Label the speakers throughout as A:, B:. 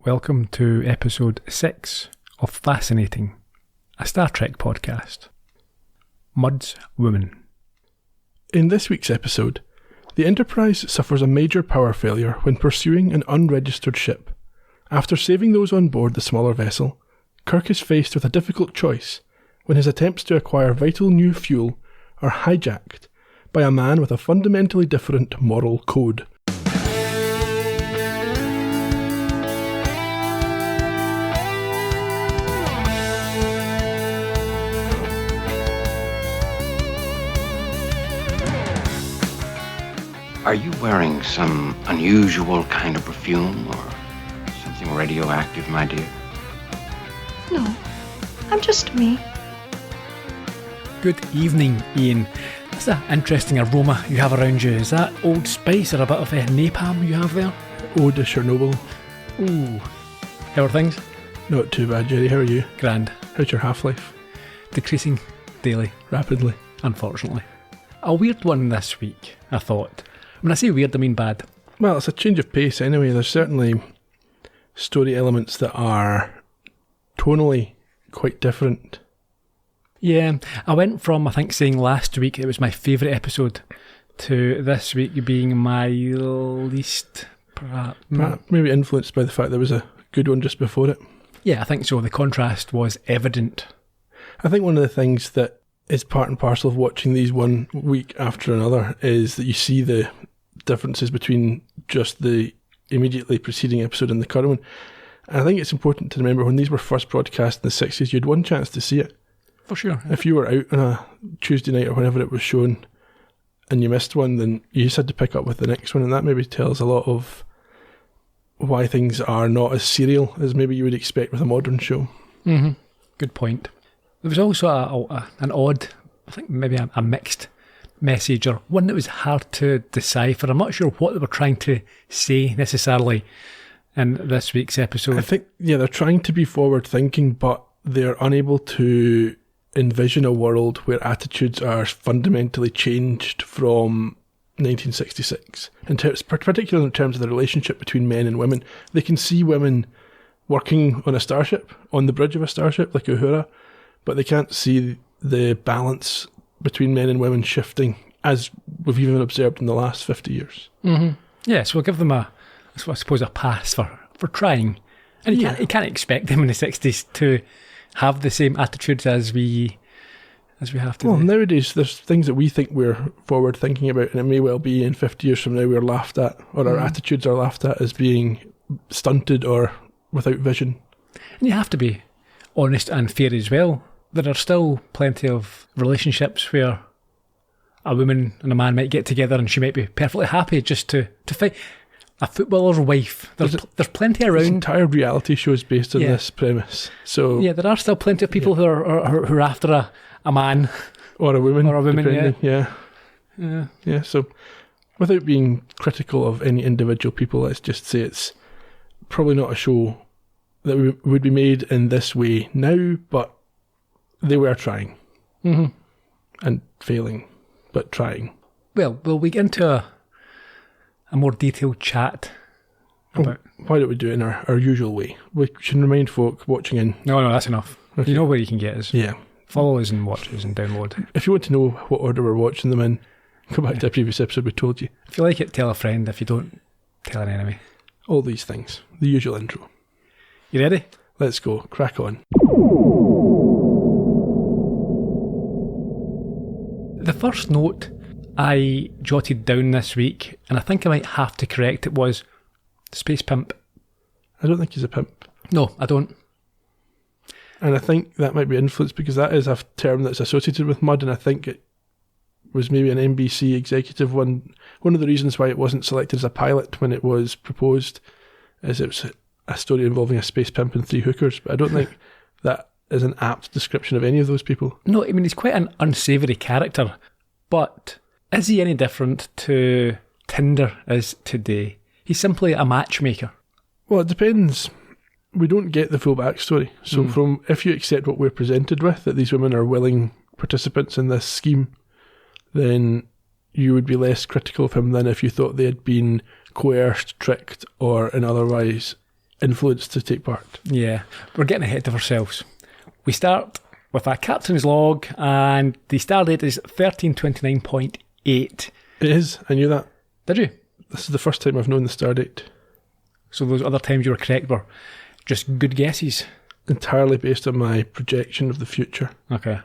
A: Welcome to episode 6 of Fascinating, a Star Trek podcast. Mudd's Woman.
B: In this week's episode, the Enterprise suffers a major power failure when pursuing an unregistered ship. After saving those on board the smaller vessel, Kirk is faced with a difficult choice when his attempts to acquire vital new fuel are hijacked by a man with a fundamentally different moral code.
C: Are you wearing some unusual kind of perfume or something radioactive, my dear?
D: No, I'm just me.
A: Good evening, Ian. That's an interesting aroma you have around you. Is that Old Spice or a bit of napalm you have there?
B: Ode to Chernobyl.
A: Ooh. How are things?
B: Not too bad, Jerry. How are you?
A: Grand.
B: How's your half-life?
A: Decreasing daily.
B: Rapidly.
A: Unfortunately. A weird one this week, I thought. When I say weird, I mean bad.
B: Well, it's a change of pace anyway. There's certainly story elements that are tonally quite different.
A: Yeah, I went from, I think, saying last week it was my favourite episode to this week being my least, perhaps.
B: Maybe influenced by the fact there was a good one just before it.
A: Yeah, I think so. The contrast was evident.
B: I think one of the things that is part and parcel of watching these one week after another is that you see the differences between just the immediately preceding episode and the current one. And I think it's important to remember when these were first broadcast in the 60s, you had one chance to see it.
A: For sure.
B: If you were out on a Tuesday night or whenever it was shown and you missed one, then you just had to pick up with the next one, and that maybe tells a lot of why things are not as serial as maybe you would expect with a modern show.
A: Mm-hmm. Good point. There was also an odd, I think maybe a mixed message, or one that was hard to decipher. I'm not sure what they were trying to say necessarily in this week's episode.
B: I think, they're trying to be forward-thinking, but they're unable to envision a world where attitudes are fundamentally changed from 1966. Particularly in terms of the relationship between men and women. They can see women working on a starship, on the bridge of a starship, like Uhura, but they can't see the balance between men and women shifting, as we've even observed in the last 50 years.
A: Mm-hmm. Yeah, so we'll give them I suppose, a pass for trying. And you can't expect them in the 60s to have the same attitudes as we have today.
B: Well, nowadays there's things that we think we're forward thinking about, and it may well be in 50 years from now we're laughed at, or our attitudes are laughed at as being stunted or without vision.
A: And you have to be honest and fair as well. There are still plenty of relationships where a woman and a man might get together and she might be perfectly happy just to fight. A footballer's wife. There's plenty around.
B: There's entire reality shows based on this premise. So
A: yeah, there are still plenty of people who are after a man
B: or a woman.
A: Or a woman,
B: yeah. So without being critical of any individual people, let's just say it's probably not a show that would be made in this way now, but they were trying.
A: Mm-hmm.
B: And failing, but trying.
A: Well, we'll get into a more detailed chat about...
B: Why don't we do it in our usual way? We should remind folk watching in...
A: No, that's enough. Okay. You know where you can get us.
B: Yeah.
A: Follow us and watch us and download.
B: If you want to know what order we're watching them in, go back to a previous episode we told you.
A: If you like it, tell a friend. If you don't, tell an enemy.
B: All these things. The usual intro.
A: You ready?
B: Let's go. Crack on.
A: The first note I jotted down this week, and I think I might have to correct it, was Space Pimp.
B: I don't think he's a pimp.
A: No, I don't.
B: And I think that might be influenced because that is a term that's associated with Mudd, and I think it was maybe an NBC executive one. One of the reasons why it wasn't selected as a pilot when it was proposed is it was a story involving a space pimp and 3 hookers, but I don't think that is an apt description of any of those people.
A: No, I mean, he's quite an unsavoury character, but is he any different to Tinder is today? He's simply a matchmaker.
B: Well, it depends. We don't get the full backstory. So from if you accept what we're presented with, that these women are willing participants in this scheme, then you would be less critical of him than if you thought they had been coerced, tricked, or in influence to take part.
A: Yeah, we're getting ahead of ourselves. We start with a captain's log, and the star date is 1329.8.
B: It is. I knew that.
A: Did you?
B: This is the first time I've known the star date.
A: So those other times you were correct were just good guesses?
B: Entirely based on my projection of the future.
A: Okay.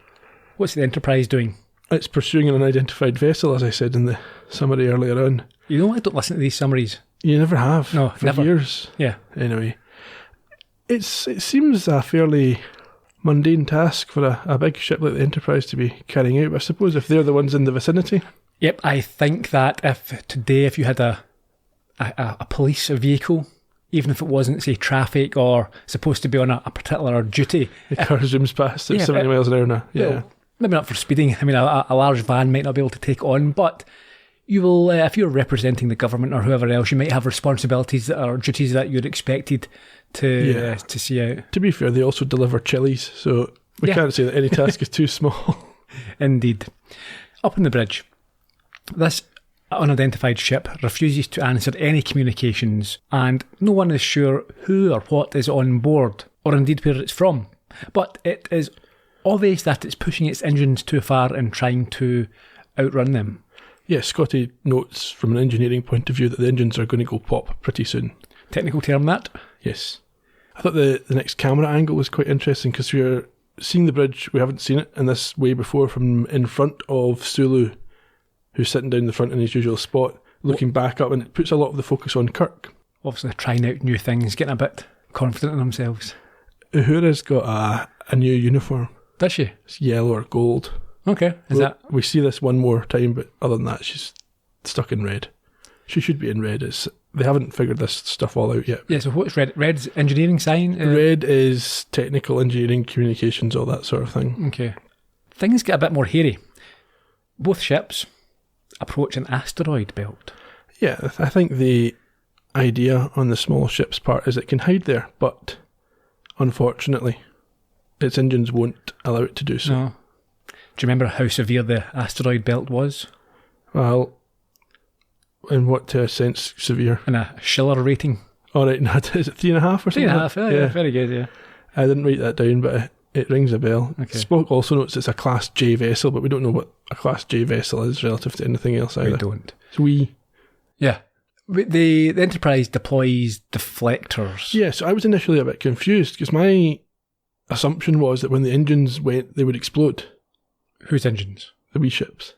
A: What's the Enterprise doing?
B: It's pursuing an unidentified vessel, as I said in the summary earlier on.
A: You know, I don't listen to these summaries.
B: You never have.
A: No,
B: for
A: never.
B: years.
A: Yeah.
B: Anyway. It seems a fairly mundane task for a big ship like the Enterprise to be carrying out, I suppose, if they're the ones in the vicinity.
A: Yep, I think that if you had a police vehicle, even if it wasn't, say, traffic or supposed to be on a particular duty.
B: The car zooms past at 70 miles an hour now. Yeah.
A: Well, maybe not for speeding. I mean, a large van might not be able to take on, but you will, if you're representing the government or whoever else, you might have responsibilities or duties that you'd expected to see out.
B: To be fair, they also deliver chilies, so we can't say that any task is too small.
A: Indeed. Up on the bridge, this unidentified ship refuses to answer any communications, and no one is sure who or what is on board, or indeed where it's from. But it is obvious that it's pushing its engines too far and trying to outrun them.
B: Yeah, Scotty notes from an engineering point of view that the engines are going to go pop pretty soon.
A: Technical term, that?
B: Yes. I thought the next camera angle was quite interesting because we're seeing the bridge, we haven't seen it in this way before, from in front of Sulu, who's sitting down the front in his usual spot, looking back up, and it puts a lot of the focus on Kirk.
A: Obviously trying out new things, getting a bit confident in themselves.
B: Uhura's got a new uniform.
A: Does she?
B: It's yellow or gold.
A: Okay.
B: We see this one more time, but other than that, she's stuck in red. She should be in red. They haven't figured this stuff all out yet.
A: Yeah, so what's red? Red's engineering sign?
B: Red is technical engineering, communications, all that sort of thing.
A: Okay. Things get a bit more hairy. Both ships approach an asteroid belt.
B: Yeah, I think the idea on the small ship's part is it can hide there, but unfortunately, its engines won't allow it to do so.
A: No. Do you remember how severe the asteroid belt was?
B: Well, in what sense severe?
A: In a Schiller rating?
B: All right, no, is it 3.5 or something?
A: 3.5, yeah, very good, yeah.
B: I didn't write that down, but it rings a bell.
A: Okay.
B: Spock also notes it's a Class J vessel, but we don't know what a Class J vessel is relative to anything else either.
A: We don't.
B: So
A: Yeah. The Enterprise deploys deflectors.
B: Yeah, so I was initially a bit confused, because my assumption was that when the engines went, they would explode.
A: Whose engines?
B: The wee ships.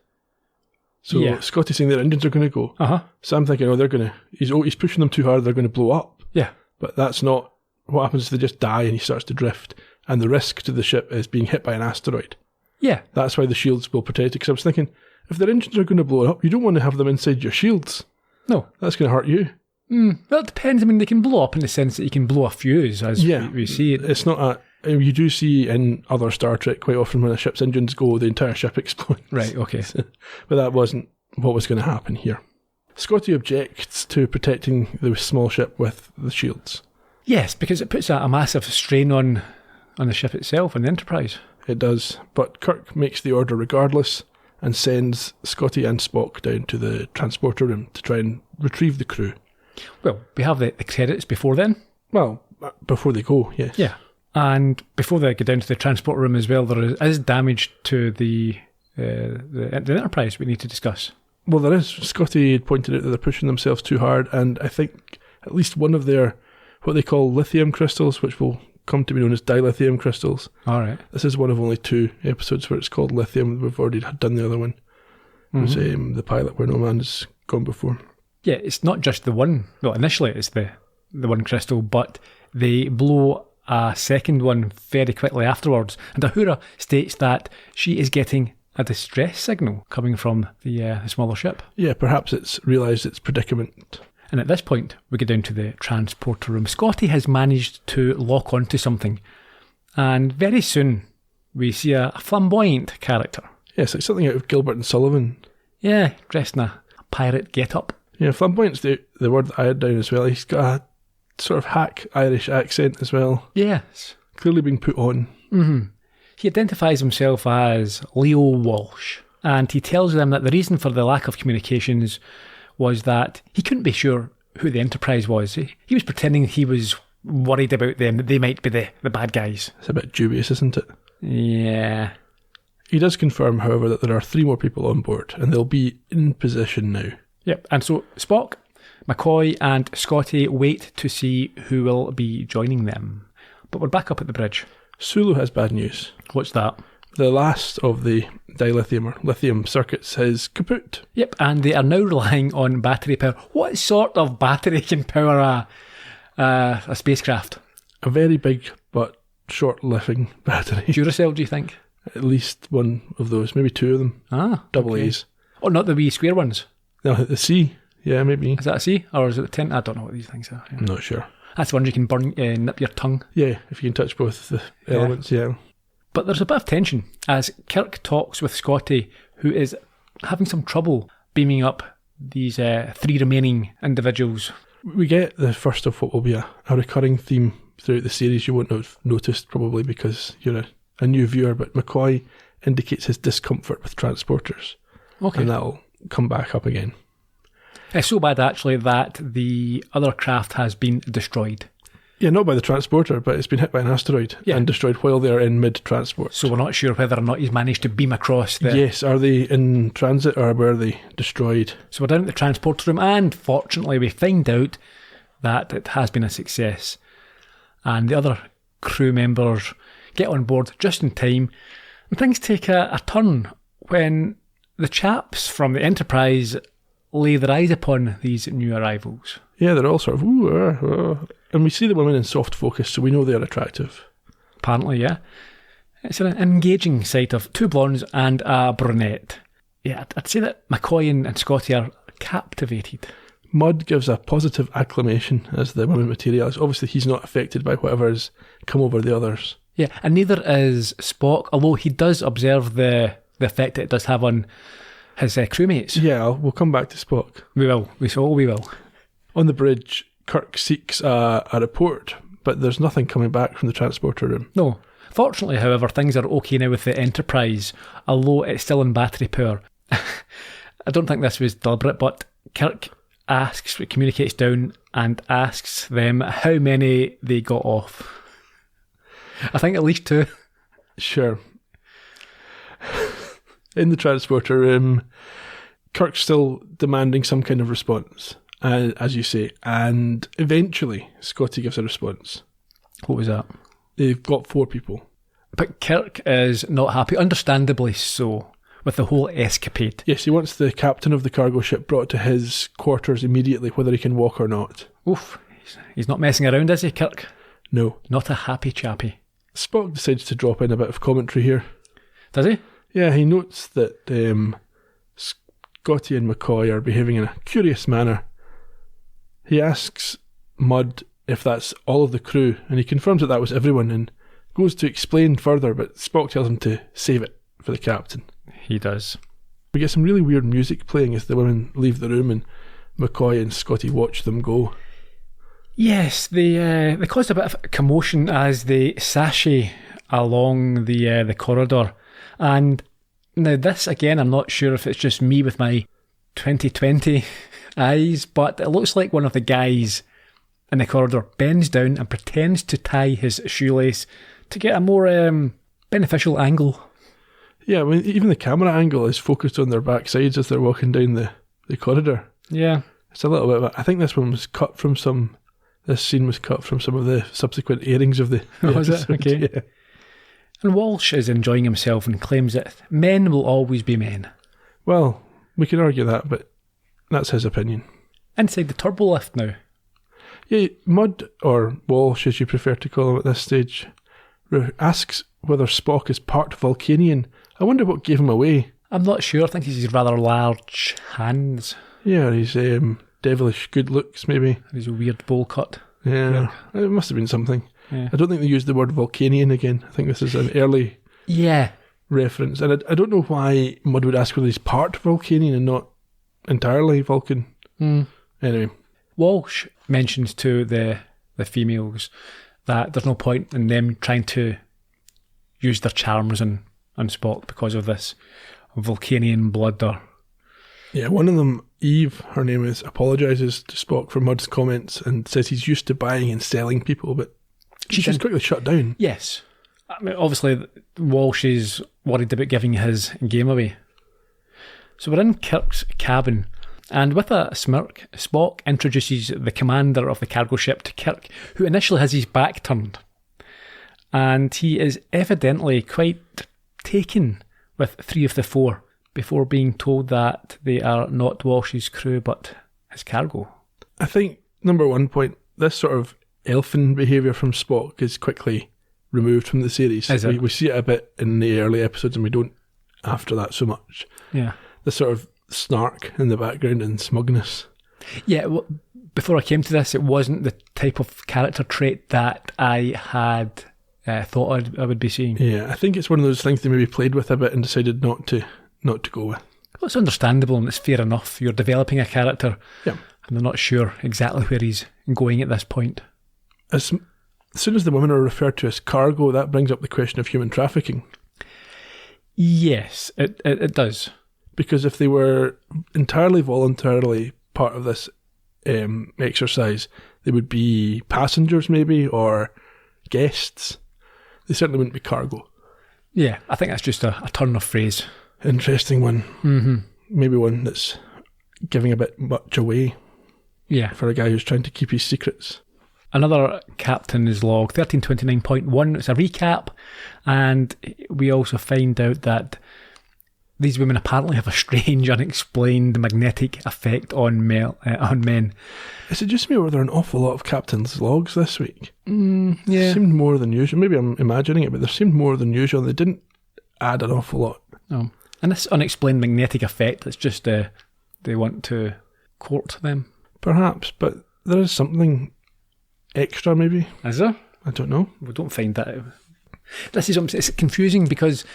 B: So Scotty's saying their engines are going to go.
A: Uh-huh.
B: So I'm thinking, they're going to... He's pushing them too hard, they're going to blow up.
A: Yeah.
B: But that's not... What happens is they just die and he starts to drift. And the risk to the ship is being hit by an asteroid.
A: Yeah.
B: That's why the shields will protect it. Because I was thinking, if their engines are going to blow up, you don't want to have them inside your shields.
A: No.
B: That's going to hurt you.
A: Well, it depends. I mean, they can blow up in the sense that you can blow a fuse, as we see it.
B: It's not a... You do see in other Star Trek quite often when a ship's engines go, the entire ship explodes.
A: Right, okay.
B: But that wasn't what was going to happen here. Scotty objects to protecting the small ship with the shields.
A: Yes, because it puts a massive strain on the ship itself and the Enterprise.
B: It does, but Kirk makes the order regardless and sends Scotty and Spock down to the transporter room to try and retrieve the crew.
A: Well, we have the credits before then.
B: Well, before they go, yes.
A: Yeah. And before they get down to the transport room as well, there is damage to the Enterprise we need to discuss.
B: Well, there is. Scotty had pointed out that they're pushing themselves too hard, and I think at least one of their, what they call lithium crystals, which will come to be known as dilithium crystals.
A: All right.
B: This is one of only 2 episodes where it's called lithium. We've already done the other one. It was the pilot where no man has gone before.
A: Yeah, it's not just the one. Well, initially it's the one crystal, but they blow a second one very quickly afterwards. And Uhura states that she is getting a distress signal coming from the smaller ship.
B: Yeah, perhaps it's realised its predicament.
A: And at this point, we get down to the transporter room. Scotty has managed to lock onto something. And very soon, we see a flamboyant character.
B: Yes, like something out of Gilbert and Sullivan.
A: Yeah, dressed in a pirate get-up.
B: Yeah, flamboyant's the word that I had down as well. He's got a sort of hack Irish accent as well.
A: Yes.
B: Clearly being put on.
A: Mm-hmm. He identifies himself as Leo Walsh, and he tells them that the reason for the lack of communications was that he couldn't be sure who the Enterprise was. He was pretending he was worried about them, that they might be the bad guys.
B: It's a bit dubious, isn't it?
A: Yeah.
B: He does confirm, however, that there are 3 more people on board, and they'll be in position now.
A: Yep, and so Spock, McCoy and Scotty wait to see who will be joining them. But we're back up at the bridge.
B: Sulu has bad news.
A: What's that?
B: The last of the dilithium or lithium circuits is kaput.
A: Yep, and they are now relying on battery power. What sort of battery can power a spacecraft?
B: A very big but short-living battery.
A: Duracell, do you think?
B: At least one of those, maybe 2 of them. Double
A: okay.
B: A's.
A: Oh, not the wee square ones.
B: No, the C. Yeah, maybe.
A: Is that a C? Or is it a 10? I don't know what these things are. Yeah.
B: I'm not sure.
A: That's the one you can burn, nip your tongue.
B: Yeah, if you can touch both the elements, yeah.
A: But there's a bit of tension as Kirk talks with Scotty, who is having some trouble beaming up these 3 remaining individuals.
B: We get the first of what will be a recurring theme throughout the series. You won't have noticed probably because you're a new viewer, but McCoy indicates his discomfort with transporters.
A: Okay.
B: And that'll come back up again.
A: It's so bad, actually, that the other craft has been destroyed.
B: Yeah, not by the transporter, but it's been hit by an asteroid and destroyed while they're in mid-transport.
A: So we're not sure whether or not he's managed to beam across the...
B: Yes, are they in transit or were they destroyed?
A: So we're down at the transporter room, and fortunately we find out that it has been a success. And the other crew members get on board just in time. And things take a turn when the chaps from the Enterprise lay their eyes upon these new arrivals.
B: Yeah, they're all sort of, ooh. And we see the women in soft focus, so we know they're attractive.
A: Apparently, yeah. It's an engaging sight of 2 blondes and a brunette. Yeah, I'd say that McCoy and Scotty are captivated.
B: Mudd gives a positive acclamation as the women materialise. Obviously, he's not affected by whatever has come over the others.
A: Yeah, and neither is Spock, although he does observe the effect it does have on his crewmates.
B: Yeah, we'll come back to Spock.
A: We will. We will.
B: On the bridge, Kirk seeks a report, but there's nothing coming back from the transporter room.
A: No. Fortunately, however, things are okay now with the Enterprise, although it's still in battery power. I don't think this was deliberate, but Kirk communicates down and asks them how many they got off. I think at least 2.
B: Sure. In the transporter room, Kirk's still demanding some kind of response, as you say, and eventually Scotty gives a response.
A: What was that?
B: They've got 4 people.
A: But Kirk is not happy, understandably so, with the whole escapade.
B: Yes, he wants the captain of the cargo ship brought to his quarters immediately, whether he can walk or not.
A: Oof, he's not messing around, is he, Kirk?
B: No.
A: Not a happy chappy.
B: Spock decides to drop in a bit of commentary here.
A: Does he?
B: Yeah, he notes that Scotty and McCoy are behaving in a curious manner. He asks Mudd if that's all of the crew, and he confirms that was everyone and goes to explain further, but Spock tells him to save it for the captain.
A: He does.
B: We get some really weird music playing as the women leave the room and McCoy and Scotty watch them go.
A: Yes, they caused a bit of commotion as they sashay along the corridor. And now this, again, I'm not sure if it's just me with my 2020 eyes, but it looks like one of the guys in the corridor bends down and pretends to tie his shoelace to get a more beneficial angle.
B: Yeah, I mean, even the camera angle is focused on their backsides as they're walking down the corridor.
A: Yeah.
B: It's a little bit, I think this scene was cut from some of the subsequent airings of the
A: was
B: episode.
A: it? Okay.
B: Yeah.
A: And Walsh is enjoying himself and claims that men will always be men.
B: Well, we can argue that, but that's his opinion.
A: Inside the turbo lift now.
B: Yeah, Mudd, or Walsh as you prefer to call him at this stage, asks whether Spock is part Vulcanian. I wonder what gave him away.
A: I'm not sure. I think he's his rather large hands.
B: Yeah, his devilish good looks, maybe.
A: His weird bowl cut.
B: Yeah, it must have been something.
A: Yeah.
B: I don't think they used the word Vulcanian again. I think this is an early reference. And I don't know why Mudd would ask whether he's part Vulcanian and not entirely Vulcan. Anyway.
A: Walsh mentions to the females that there's no point in them trying to use their charms on Spock because of this Vulcanian blood or
B: Yeah, one of them, Eve, her name is, apologises to Spock for Mudd's comments and says he's used to buying and selling people, but she's just quickly shut down.
A: Yes. I mean, obviously, Walsh is worried about giving his game away. So we're in Kirk's cabin, and with a smirk, Spock introduces the commander of the cargo ship to Kirk, who initially has his back turned. And he is evidently quite taken with 3 of the 4 before being told that they are not Walsh's crew but his cargo.
B: I think, number one point, this sort of elfin behaviour from Spock is quickly removed from the series.
A: Is it?
B: We see it a bit in the early episodes and we don't after that so much.
A: Yeah.
B: The sort of snark in the background and smugness.
A: Yeah, well, before I came to this, it wasn't the type of character trait that I had thought I would be seeing.
B: Yeah, I think it's one of those things they maybe played with a bit and decided not to go with.
A: Well, it's understandable and it's fair enough. You're developing a character
B: Yeah.
A: and they're not sure exactly where he's going at this point.
B: As soon as the women are referred to as cargo, that brings up the question of human trafficking.
A: Yes, it does.
B: Because if they were entirely voluntarily part of this exercise, they would be passengers maybe, or guests. They certainly wouldn't be cargo.
A: Yeah, I think that's just a turn of phrase.
B: Interesting one.
A: Mm-hmm.
B: Maybe one that's giving a bit much away
A: Yeah.
B: for a guy who's trying to keep his secrets.
A: Another captain's log, 1329.1. It's a recap, and we also find out that these women apparently have a strange, unexplained magnetic effect on men.
B: Is it just me, or were there an awful lot of captain's logs this week?
A: Yeah.
B: Seemed more than usual. Maybe I'm imagining it, but there seemed more than usual. They didn't add an awful lot.
A: No. And this unexplained magnetic effect, it's just they want to court them.
B: Perhaps, but there is something extra maybe.
A: Is there?
B: I don't know.
A: We don't find that out. This is it's confusing because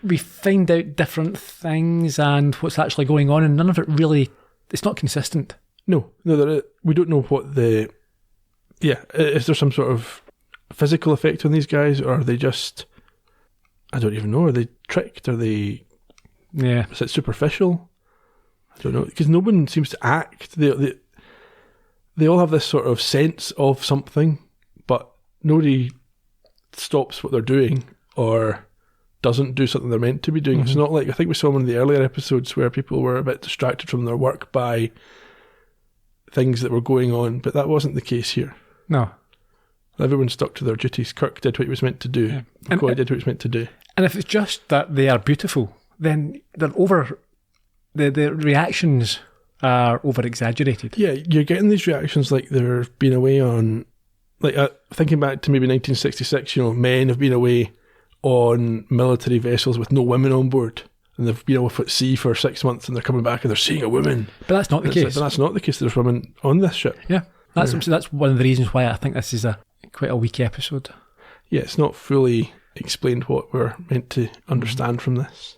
A: we find out different things and what's actually going on, and none of it really, it's not consistent.
B: No, we don't know what the... Yeah, is there some sort of physical effect on these guys, or are they just... I don't even know. Are they tricked? Are they...
A: Yeah.
B: Is it superficial? I don't know. Because no one seems to act. They all have this sort of sense of something, but nobody stops what they're doing or doesn't do something they're meant to be doing. Mm-hmm. It's not like, I think we saw one of the earlier episodes where people were a bit distracted from their work by things that were going on, but that wasn't the case here.
A: No.
B: Everyone stuck to their duties. Kirk did what he was meant to do. Yeah. McCoy did what he was meant to do.
A: And if it's just that they are beautiful, then they're over... The reactions are over-exaggerated.
B: Yeah, you're getting these reactions like they've been away on... Like, thinking back to maybe 1966, men have been away on military vessels with no women on board. And they've been off at sea for 6 months and they're coming back and they're seeing a woman.
A: But that's not the case.
B: But that's not the case. There's women on this ship.
A: Yeah. That's one of the reasons why I think this is quite a weak episode.
B: Yeah, it's not fully explained what we're meant to understand from this.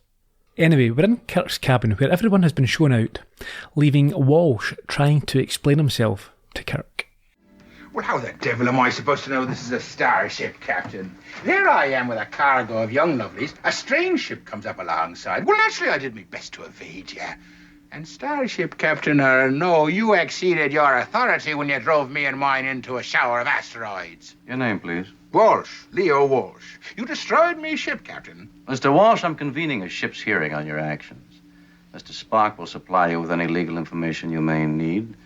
A: Anyway, we're in Kirk's cabin where everyone has been shown out, leaving Walsh trying to explain himself to Kirk.
E: Well, how the devil am I supposed to know this is a starship, Captain? There I am with a cargo of young lovelies. A strange ship comes up alongside. Well, naturally, I did my best to evade you. And starship, Captain, or no, you exceeded your authority when you drove me and mine into a shower of asteroids.
F: Your name, please.
E: Walsh, Leo Walsh. You destroyed me ship, Captain.
F: Mr. Walsh, I'm convening a ship's hearing on your actions. Mr. Spock will supply you with any legal information you may need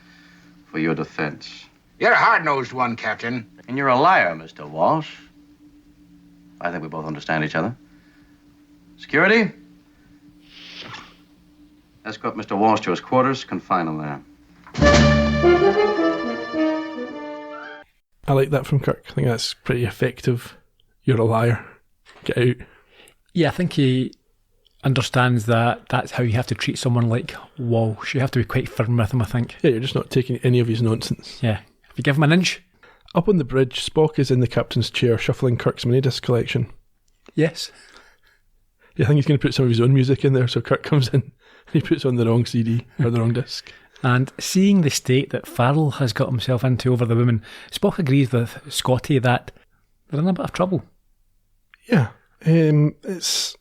F: for your defense.
E: You're a hard-nosed one, Captain.
F: And you're a liar, Mr. Walsh. I think we both understand each other. Security? Escort Mr. Walsh to his quarters. Confine him there.
B: I like that from Kirk. I think that's pretty effective. You're a liar. Get out.
A: Yeah, I think he understands that that's how you have to treat someone like Walsh. You have to be quite firm with him, I think.
B: Yeah, you're just not taking any of his nonsense.
A: Yeah. If you give him an inch.
B: Up on the bridge, Spock is in the captain's chair shuffling Kirk's minidisc collection.
A: Yes.
B: Yeah, I think he's going to put some of his own music in there, so Kirk comes in and he puts on the wrong CD or the wrong disc.
A: And seeing the state that Farrell has got himself into over the women, Spock agrees with Scotty that they're in a bit of trouble.
B: Yeah. It's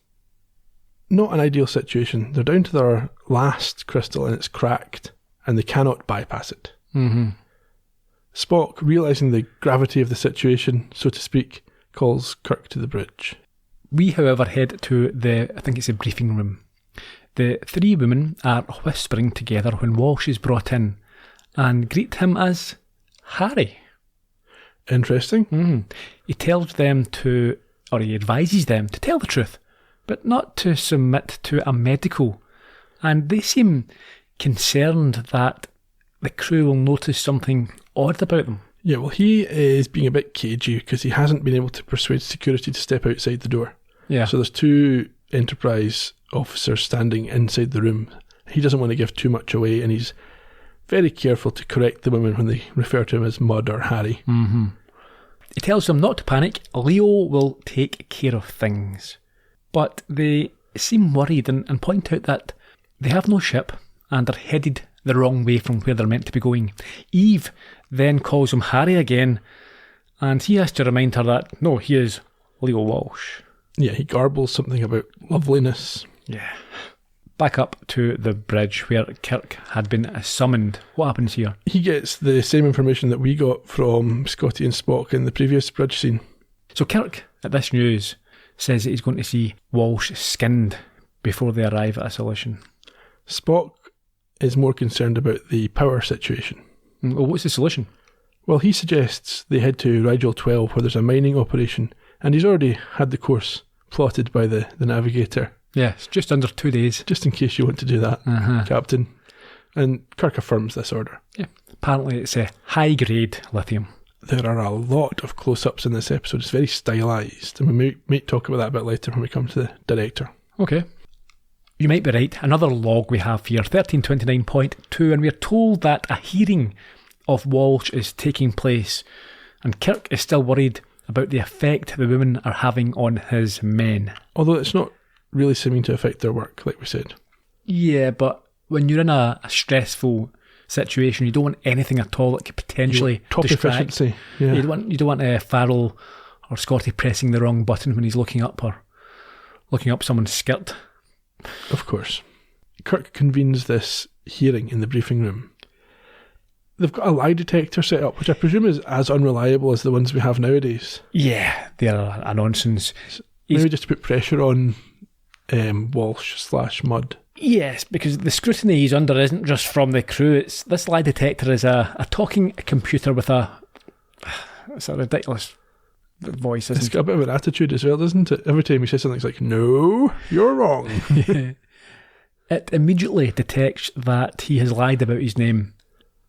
B: not an ideal situation. They're down to their last crystal and it's cracked, and they cannot bypass it.
A: Mm-hmm.
B: Spock, realising the gravity of the situation, so to speak, calls Kirk to the bridge.
A: We, however, head to I think it's a briefing room. The three women are whispering together when Walsh is brought in and greet him as Harry.
B: Interesting.
A: Mm-hmm. He tells them he advises them to tell the truth, but not to submit to a medical. And they seem concerned that the crew will notice something odd about them.
B: Yeah, well, he is being a bit cagey because he hasn't been able to persuade security to step outside the door.
A: Yeah.
B: So there's two Enterprise officers standing inside the room. He doesn't want to give too much away, and he's very careful to correct the women when they refer to him as Mud or Harry.
A: Mm-hmm. He tells them not to panic. Leo will take care of things. But they seem worried and point out that they have no ship and are headed the wrong way from where they're meant to be going. Eve then calls him Harry again, and he has to remind her that, no, he is Leo Walsh.
B: Yeah, he garbles something about loveliness.
A: Yeah. Back up to the bridge where Kirk had been summoned. What happens here?
B: He gets the same information that we got from Scotty and Spock in the previous bridge scene.
A: So Kirk, at this news, says that he's going to see Walsh skinned before they arrive at a solution.
B: Spock is more concerned about the power situation.
A: Well, what's the solution?
B: Well, he suggests they head to Rigel 12 where there's a mining operation, and he's already had the course plotted by the navigator.
A: Yes, just under 2 days.
B: Just in case you want to do that, Captain. And Kirk affirms this order.
A: Yeah, apparently it's a high-grade lithium.
B: There are a lot of close-ups in this episode. It's very stylised, and we might talk about that a bit later when we come to the director.
A: Okay. You might be right. Another log we have here, 1329.2, and we're told that a hearing of Walsh is taking place, and Kirk is still worried about the effect the women are having on his men.
B: Although it's not really seeming to affect their work, like we said.
A: Yeah, but when you're in a stressful situation, you don't want anything at all that could potentially
B: top
A: distract.
B: Efficiency. Yeah.
A: You don't want Farrell or Scotty pressing the wrong button when he's looking up or looking up someone's skirt.
B: Of course. Kirk convenes this hearing in the briefing room. They've got a lie detector set up, which I presume is as unreliable as the ones we have nowadays.
A: Yeah, they're a nonsense.
B: Maybe just to put pressure on Walsh/Mudd.
A: Yes, because the scrutiny he's under isn't just from the crew. This lie detector is a talking computer with it's a ridiculous voice, isn't it?
B: It's got a bit of an attitude as well, doesn't it? Every time he says something, it's like, no, you're wrong.
A: It immediately detects that he has lied about his name.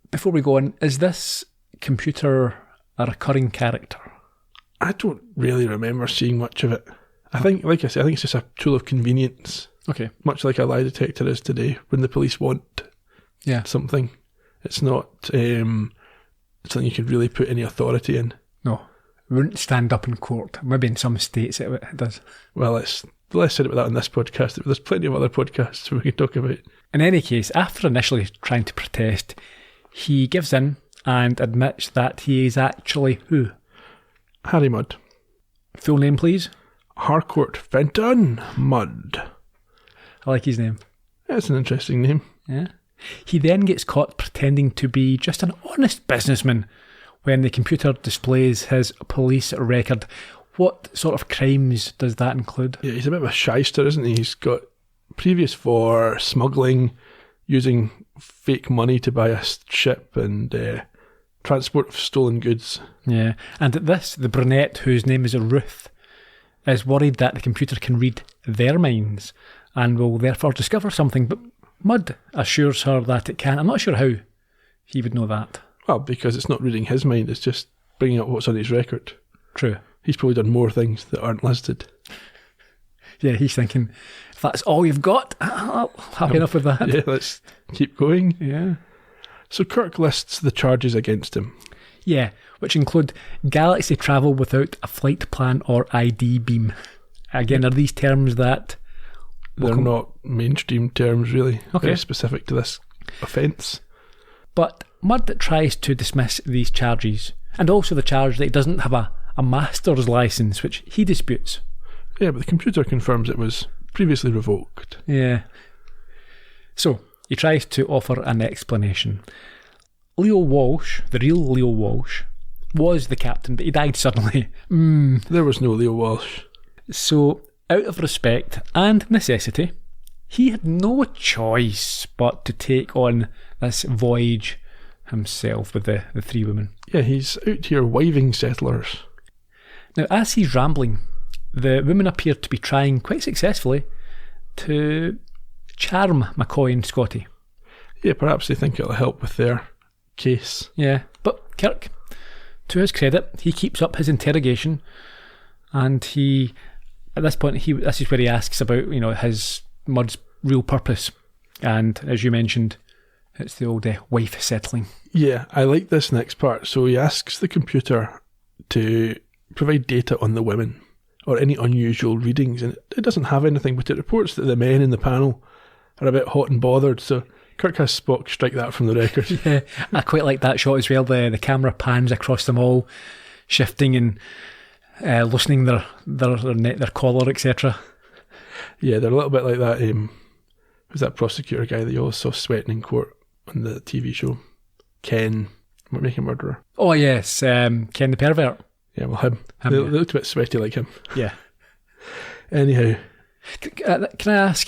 A: Before we go on, is this computer a recurring character?
B: I don't really remember seeing much of it. I think, like I said, I think it's just a tool of convenience.
A: Okay.
B: Much like a lie detector is today, when the police want something. It's not something you could really put any authority in.
A: No. It wouldn't stand up in court. Maybe in some states it does.
B: Well, it's less said about that in this podcast, but there's plenty of other podcasts we can talk about.
A: In any case, after initially trying to protest, he gives in and admits that he is actually who?
B: Harry Mudd.
A: Full name, please?
B: Harcourt Fenton Mudd.
A: I like his name.
B: That's an interesting name.
A: Yeah. He then gets caught pretending to be just an honest businessman when the computer displays his police record. What sort of crimes does that include? Yeah,
B: he's a bit of a shyster, isn't he? He's got previous for smuggling, using fake money to buy a ship, and transport of stolen goods.
A: Yeah, and at this, the brunette, whose name is Ruth, is worried that the computer can read their minds and will therefore discover something, but Mudd assures her that it can. I'm not sure how he would know that.
B: Well, because it's not reading his mind, it's just bringing up what's on his record.
A: True.
B: He's probably done more things that aren't listed.
A: Yeah, he's thinking, if that's all you've got, I'm happy enough with that.
B: Yeah, let's keep going.
A: Yeah.
B: So Kirk lists the charges against him.
A: Yeah, which include galaxy travel without a flight plan or ID beam. Again, are these terms that...
B: They're not mainstream terms, really.
A: Okay.
B: They're specific to this offence.
A: But Mudd tries to dismiss these charges, and also the charge that he doesn't have a master's licence, which he disputes.
B: Yeah, but the computer confirms it was previously revoked.
A: Yeah. So, he tries to offer an explanation. Leo Walsh, the real Leo Walsh, was the captain, but he died suddenly.
B: There was no Leo Walsh.
A: So, out of respect and necessity, he had no choice but to take on this voyage himself with the three women.
B: Yeah, he's out here wiving settlers.
A: Now, as he's rambling, the women appear to be trying quite successfully to charm McCoy and Scotty.
B: Yeah, perhaps they think it'll help with their case.
A: Yeah, but Kirk, to his credit, he keeps up his interrogation, and he, at this point, this is where he asks about, Mudd's real purpose, and as you mentioned, it's the old wife settling.
B: Yeah, I like this next part. So he asks the computer to provide data on the women or any unusual readings, and it doesn't have anything, but it reports that the men in the panel are a bit hot and bothered, so Kirk has Spock strike that from the record.
A: Yeah, I quite like that shot as well. The camera pans across them all, shifting and loosening their collar, etc.
B: Yeah, they're a little bit like that. Who's that prosecutor guy that you always saw sweating in court on the TV show? Ken, Making a Murderer.
A: Oh yes, Ken the pervert.
B: Yeah, well, him. They looked a bit sweaty like him.
A: Yeah.
B: Anyhow.
A: Can I ask,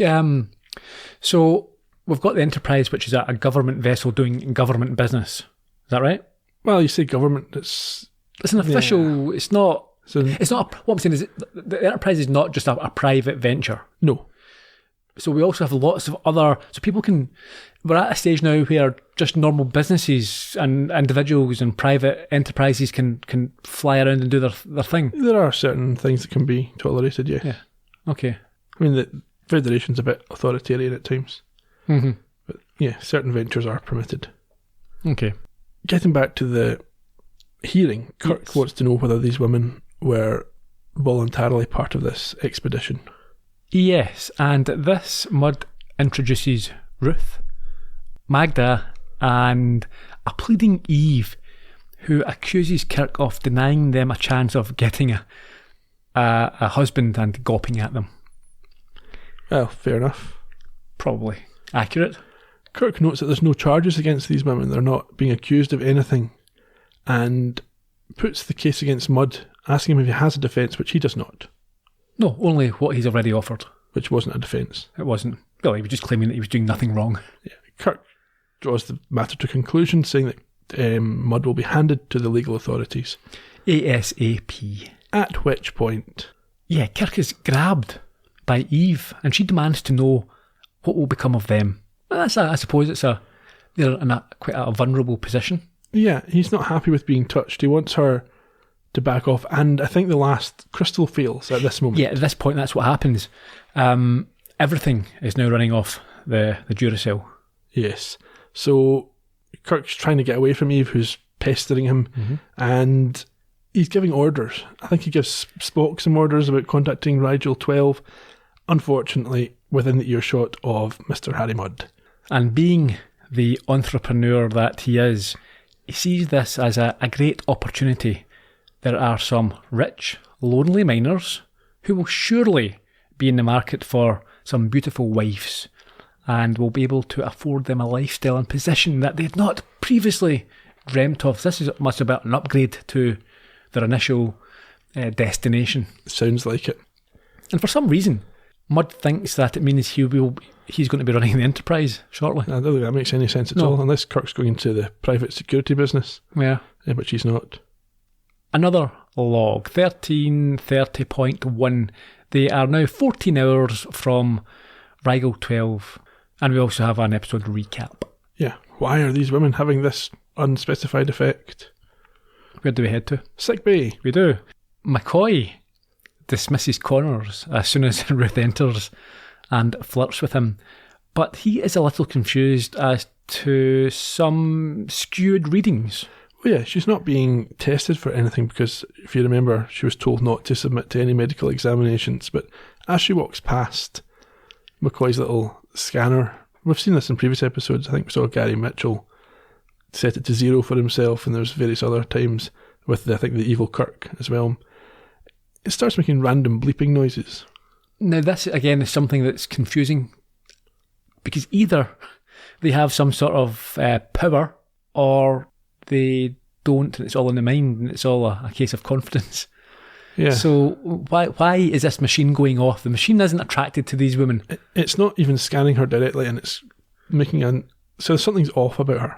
A: so we've got the Enterprise, which is a government vessel doing government business. Is that right?
B: Well, you say government, it's
A: an official,
B: yeah.
A: it's not,
B: So,
A: what I'm saying is the Enterprise is not just a private venture.
B: no.
A: So we also have lots of other, so people can, we're at a stage now where just normal businesses and individuals and private enterprises can fly around and do their thing.
B: There are certain things that can be tolerated, yes.
A: Yeah. Okay.
B: I mean, the Federation's a bit authoritarian at times.
A: Mm-hmm.
B: But yeah, certain ventures are permitted.
A: Okay.
B: Getting back to the hearing, Kirk wants to know whether these women were voluntarily part of this expedition.
A: Yes, and this Mudd introduces Ruth, Magda, and a pleading Eve, who accuses Kirk of denying them a chance of getting a husband and gawping at them.
B: Well, fair enough.
A: Probably accurate.
B: Kirk notes that there's no charges against these women. They're not being accused of anything, and puts the case against Mudd, asking him if he has a defence, which he does not.
A: No, only what he's already offered.
B: Which wasn't a defence.
A: It wasn't. Well, he was just claiming that he was doing nothing wrong.
B: Yeah. Kirk draws the matter to conclusion, saying that Mudd will be handed to the legal authorities.
A: ASAP.
B: At which point...
A: Yeah, Kirk is grabbed by Eve, and she demands to know what will become of them. I suppose they're in quite a vulnerable position.
B: Yeah, he's not happy with being touched. He wants her to back off, and I think the last crystal fails at this moment.
A: Yeah, at this point, that's what happens. Everything is now running off the Duracell.
B: Yes. So Kirk's trying to get away from Eve, who's pestering him, and he's giving orders. I think he gives Spock some orders about contacting Rigel 12, unfortunately within the earshot of Mr. Harry Mudd.
A: And being the entrepreneur that he is, he sees this as a great opportunity. There are some rich, lonely miners who will surely be in the market for some beautiful wives and will be able to afford them a lifestyle and position that they had not previously dreamt of. This must have been an upgrade to their initial destination.
B: Sounds like it.
A: And for some reason, Mudd thinks that it means he's going to be running the Enterprise shortly.
B: I don't think that makes any sense at all, unless Kirk's going into the private security business.
A: Yeah.
B: But she's not.
A: Another log, 1330.1. They are now 14 hours from Rigel 12, and we also have an episode recap.
B: Yeah. Why are these women having this unspecified effect?
A: Where do we head to?
B: Sick bay.
A: We do. McCoy dismisses Connors as soon as Ruth enters and flirts with him, but he is a little confused as to some skewed readings.
B: Well, yeah, she's not being tested for anything because, if you remember, she was told not to submit to any medical examinations. But as she walks past McCoy's little scanner, we've seen this in previous episodes. I think we saw Gary Mitchell set it to 0 for himself, and there's various other times with, I think, the evil Kirk as well. It starts making random bleeping noises.
A: Now, this, again, is something that's confusing, because either they have some sort of power, or they don't, and it's all in the mind, and it's all a case of confidence.
B: Yeah.
A: So why is this machine going off? The machine isn't attracted to these women.
B: It's not even scanning her directly, and it's making so something's off about her.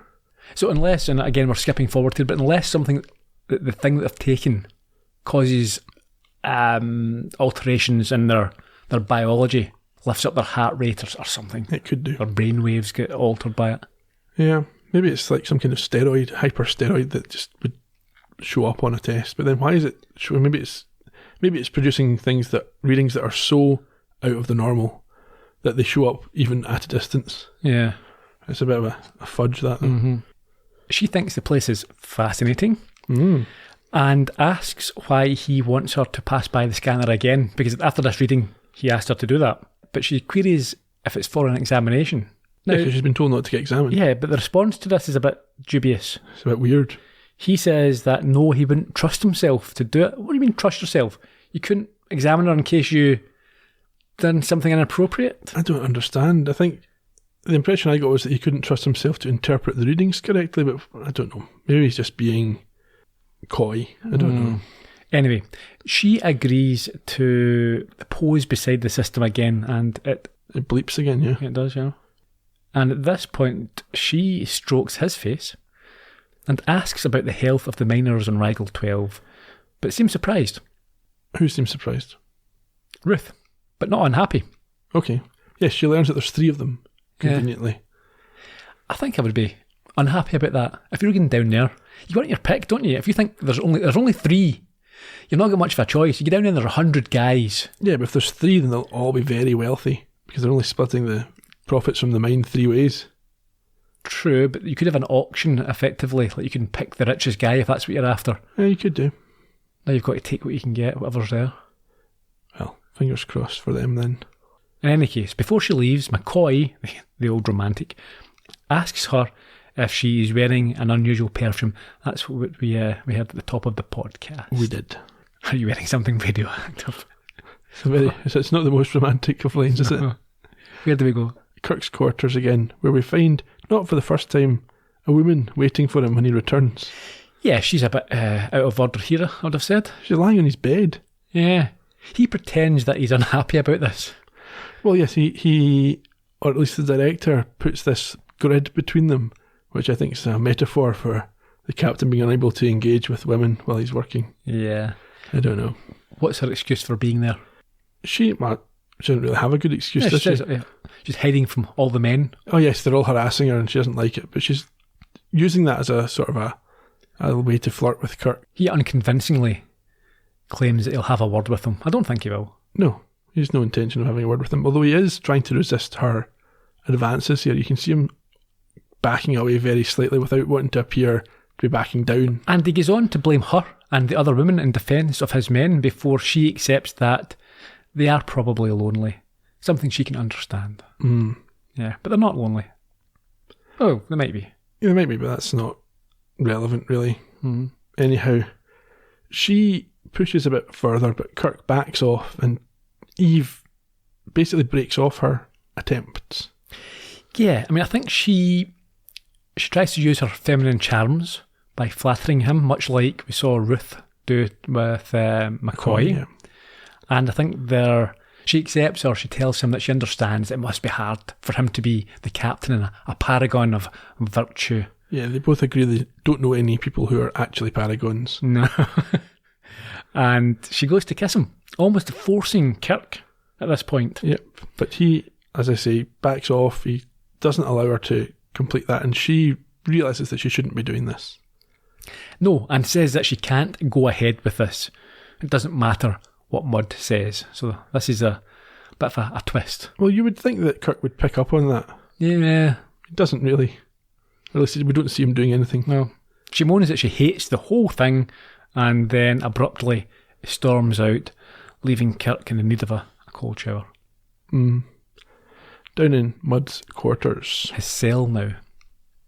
A: So unless, and again we're skipping forward to it, but unless something, the thing that they've taken causes alterations in their biology, lifts up their heart rate or something.
B: It could do.
A: Their brain waves get altered by it.
B: Yeah. Maybe it's like some kind of steroid, hypersteroid that just would show up on a test. But then why is it showing? Maybe it's producing readings that are so out of the normal that they show up even at a distance.
A: Yeah.
B: It's a bit of a fudge, that.
A: Mm-hmm. She thinks the place is fascinating and asks why he wants her to pass by the scanner again, because after this reading, he asked her to do that. But she queries if it's for an examination. Now,
B: because she's been told not to get examined.
A: Yeah, but the response to this is a bit dubious.
B: It's a bit weird.
A: He says that no, he wouldn't trust himself to do it. What do you mean trust yourself? You couldn't examine her in case you done something inappropriate?
B: I don't understand. I think the impression I got was that he couldn't trust himself to interpret the readings correctly, but I don't know. Maybe he's just being coy. I don't know.
A: Anyway, she agrees to pose beside the system again, and it
B: bleeps again, yeah.
A: It does, yeah. And at this point, she strokes his face and asks about the health of the miners on Rigel 12, but seems surprised.
B: Who seems surprised?
A: Ruth, but not unhappy.
B: Okay. Yes, she learns that there's 3 of them, conveniently.
A: Yeah. I think I would be unhappy about that. If you're going down there, you want your pick, don't you? If you think there's only 3, you've not got much of a choice. You get down there and there are 100 guys.
B: Yeah, but if there's 3, then they'll all be very wealthy, because they're only splitting the profits from the mine 3 ways.
A: True, but you could have an auction, effectively. Like, you can pick the richest guy if that's what you're after.
B: Yeah, you could do.
A: Now you've got to take what you can get, whatever's there.
B: Well, fingers crossed for them then.
A: In any case, before she leaves, McCoy, the old romantic, asks her if she is wearing an unusual perfume. That's what we heard at the top of the podcast.
B: We did.
A: Are you wearing something radioactive?
B: It's not the most romantic of lines, is it?
A: Where do we go?
B: Kirk's quarters again, where we find, not for the first time, a woman waiting for him when he returns.
A: Yeah, she's a bit out of order here, I would have said.
B: She's lying on his bed.
A: Yeah. He pretends that he's unhappy about this.
B: Well, yes, he or at least the director, puts this grid between them, which I think is a metaphor for the captain being unable to engage with women while he's working.
A: Yeah.
B: I don't know.
A: What's her excuse for being there?
B: She doesn't really have a good excuse, does she?
A: She's hiding from all the men.
B: Oh yes, they're all harassing her and she doesn't like it, but she's using that as a sort of a way to flirt with Kirk.
A: He unconvincingly claims that he'll have a word with him. I don't think he will.
B: No, he has no intention of having a word with him, although he is trying to resist her advances here. You can see him backing away very slightly without wanting to appear to be backing down.
A: And he goes on to blame her and the other women in defence of his men before she accepts that they are probably lonely. Something she can understand. Yeah, but they're not lonely. Oh, they might be.
B: Yeah, they might be, but that's not relevant, really. Anyhow, she pushes a bit further, but Kirk backs off, and Eve basically breaks off her attempts.
A: Yeah, I mean, I think she tries to use her feminine charms by flattering him, much like we saw Ruth do with McCoy.
B: Yeah.
A: And I think she accepts, or she tells him that she understands it must be hard for him to be the captain and a paragon of virtue.
B: Yeah, they both agree they don't know any people who are actually paragons.
A: No. And she goes to kiss him, almost forcing Kirk at this point.
B: Yep, but he, as I say, backs off. He doesn't allow her to complete that, and she realises that she shouldn't be doing this.
A: No, and says that she can't go ahead with this. It doesn't matter what Mudd says. So this is a bit of a twist.
B: Well, you would think that Kirk would pick up on that.
A: Yeah.
B: He doesn't really. At least we don't see him doing anything.
A: No. She moans that she hates the whole thing and then abruptly storms out, leaving Kirk in the need of a cold shower.
B: Down in Mudd's quarters.
A: His cell now.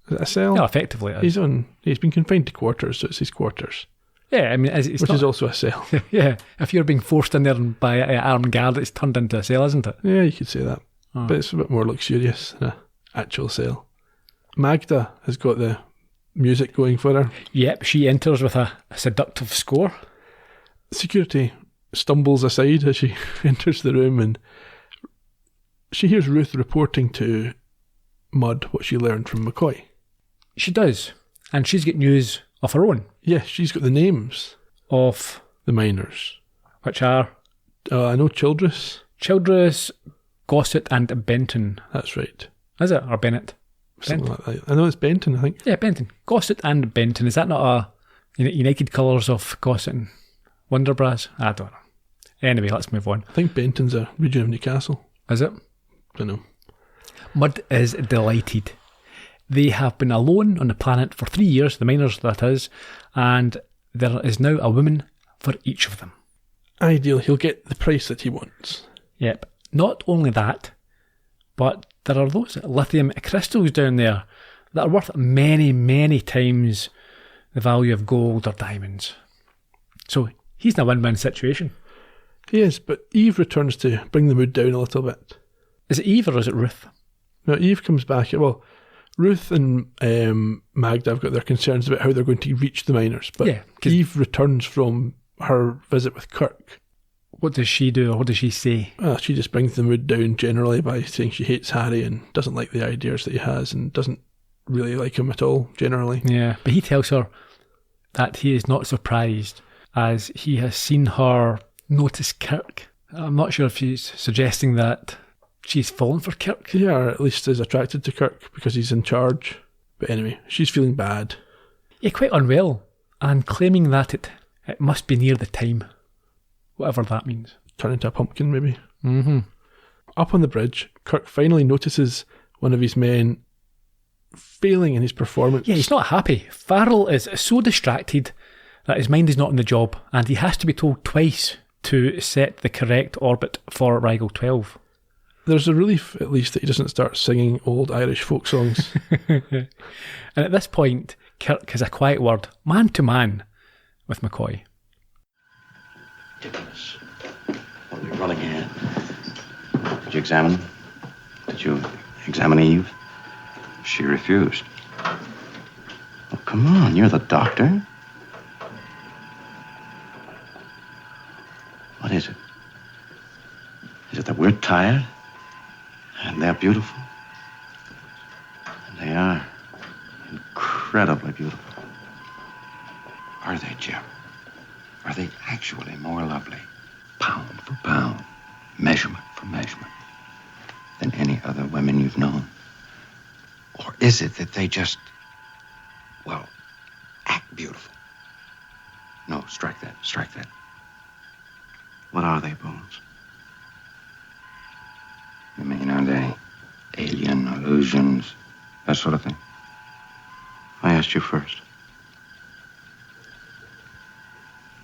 B: Is it a cell?
A: Yeah, effectively it is.
B: He's been confined to quarters, so it's his quarters.
A: Yeah, I mean, it's
B: which
A: not,
B: is also a cell.
A: yeah, if you're being forced in there by an armed guard, it's turned into a cell, isn't it?
B: Yeah, you could say that. But it's a bit more luxurious than an actual cell. Magda has got the music going for her.
A: Yep, she enters with a seductive score.
B: Security stumbles aside as she enters the room, and she hears Ruth reporting to Mudd what she learned from McCoy.
A: She does, and she's got news of her own,
B: Yeah, she's got the names.
A: of
B: The miners.
A: which are
B: I know Childress.
A: Childress, Gossett, and Benton.
B: That's right.
A: Is it? Or Bennett?
B: Something like that. I know it's Benton, I think.
A: Yeah, Benton. Gossett and Benton. Is that not a United Colours of Gossett and Wonderbras? I don't know. Anyway, let's move on.
B: I think Benton's a region of Newcastle.
A: Is it?
B: Don't know.
A: Mudd is delighted. They have been alone on the planet for 3 years, the miners that is, and there is now a woman for each of them.
B: Ideal, he'll get the price that he wants.
A: Yep. Not only that, but there are those lithium crystals down there that are worth many, many times the value of gold or diamonds. So he's in a win-win situation.
B: He is, but Eve returns to bring the mood down a little bit.
A: Is it Eve or is it Ruth?
B: Now, Eve comes back. Well, Ruth and Magda have got their concerns about how they're going to reach the miners, but
A: Yeah, 'cause-
B: Eve returns from her visit with Kirk.
A: What does she do or what does she say?
B: She just brings the mood down generally by saying she hates Harry and doesn't like the ideas that he has and doesn't really like him at all, generally.
A: Yeah, but he tells her that he is not surprised as he has seen her notice Kirk. I'm not sure if she's suggesting that she's fallen for Kirk.
B: Yeah, or at least is attracted to Kirk because he's in charge. But anyway, she's feeling bad.
A: Yeah, quite unwell, and claiming that it must be near the time. Whatever that means.
B: Turn into a pumpkin, maybe.
A: Mm-hmm.
B: Up on the bridge, Kirk finally notices one of his men failing in his performance.
A: Yeah, he's not happy. Farrell is so distracted that his mind is not on the job, and he has to be told twice to set the correct orbit for Rigel 12.
B: There's a relief, at least, that he doesn't start singing old Irish folk songs.
A: And at this point, Kirk has a quiet word, man to man, with McCoy.
F: Ridiculous. What are we running here? Did you examine them? Did you examine Eve? She refused. Oh, come on, you're the doctor. What is it? Is it that we're tired and they're beautiful? And they are incredibly beautiful.
C: Are they, Jim? Are they actually more lovely, pound for pound, measurement for measurement, than any other women you've known? Or is it that they just, well, act beautiful? No, strike that, strike that.
F: What are they, Bones?
C: You mean, are they alien illusions, that sort of thing?
F: I asked you first.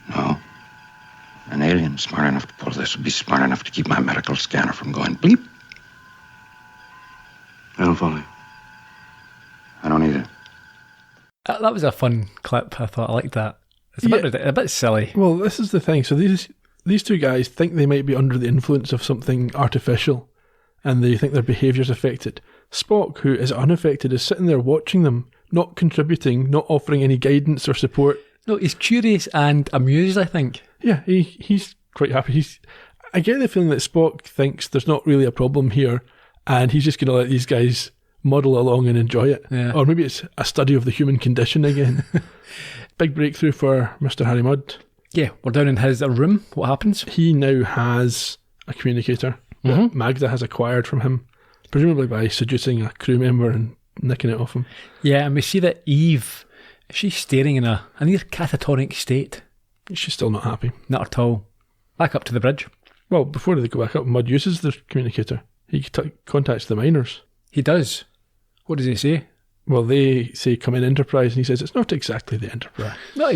C: No. An alien smart enough to pull this would be smart enough to keep my medical scanner from going bleep.
F: I don't follow you.
C: I don't either.
A: That was a fun clip. I thought I liked that. It's a bit silly.
B: Well, this is the thing. So these two guys think they might be under the influence of something artificial, and they think their behaviour's affected. Spock, who is unaffected, is sitting there watching them, not contributing, not offering any guidance or support.
A: No, he's curious and amused, I think.
B: Yeah, he's quite happy. I get the feeling that Spock thinks there's not really a problem here, and he's just going to let these guys muddle along and enjoy it.
A: Yeah.
B: Or maybe it's a study of the human condition again. Big breakthrough for Mr. Harry Mudd.
A: Yeah, we're down in his room. What happens?
B: He now has a communicator that Magda has acquired from him, presumably by seducing a crew member and nicking it off him.
A: Yeah, and we see that Eve, she's staring in a near catatonic state.
B: She's still not happy.
A: Not at all. Back up to the bridge.
B: Well, before they go back up, Mudd uses the communicator. He contacts the miners.
A: He does. What does he say?
B: Well, they say come in Enterprise, and he says it's not exactly the Enterprise.
A: Not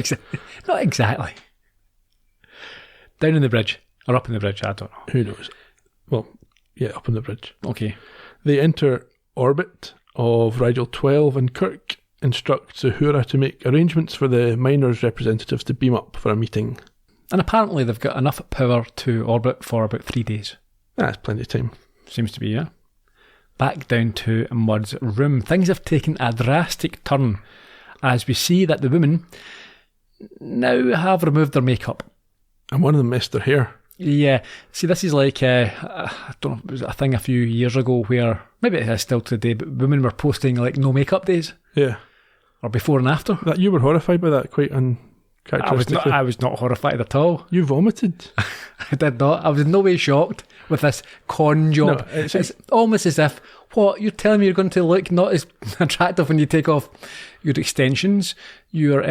A: exactly. Down in the bridge. Or up in the bridge, I don't know.
B: Who knows? Well, yeah, up on the bridge.
A: Okay.
B: They enter orbit of Rigel 12, and Kirk instructs Uhura to make arrangements for the miners' representatives to beam up for a meeting.
A: And apparently they've got enough power to orbit for about 3 days.
B: That's plenty of time.
A: Seems to be, yeah. Back down to Mudd's room. Things have taken a drastic turn as we see that the women now have removed their makeup.
B: And one of them messed their hair.
A: Yeah. See, this is like, I don't know, it was a thing a few years ago where, maybe it is still today, but women were posting like no makeup days.
B: Yeah.
A: Or before and after.
B: That you were horrified by that, quite uncharacteristically.
A: I was not horrified at all.
B: You vomited.
A: I did not. I was in no way shocked with this con job.
B: No,
A: it's almost as if, what, you're telling me you're going to look not as attractive when you take off your extensions, your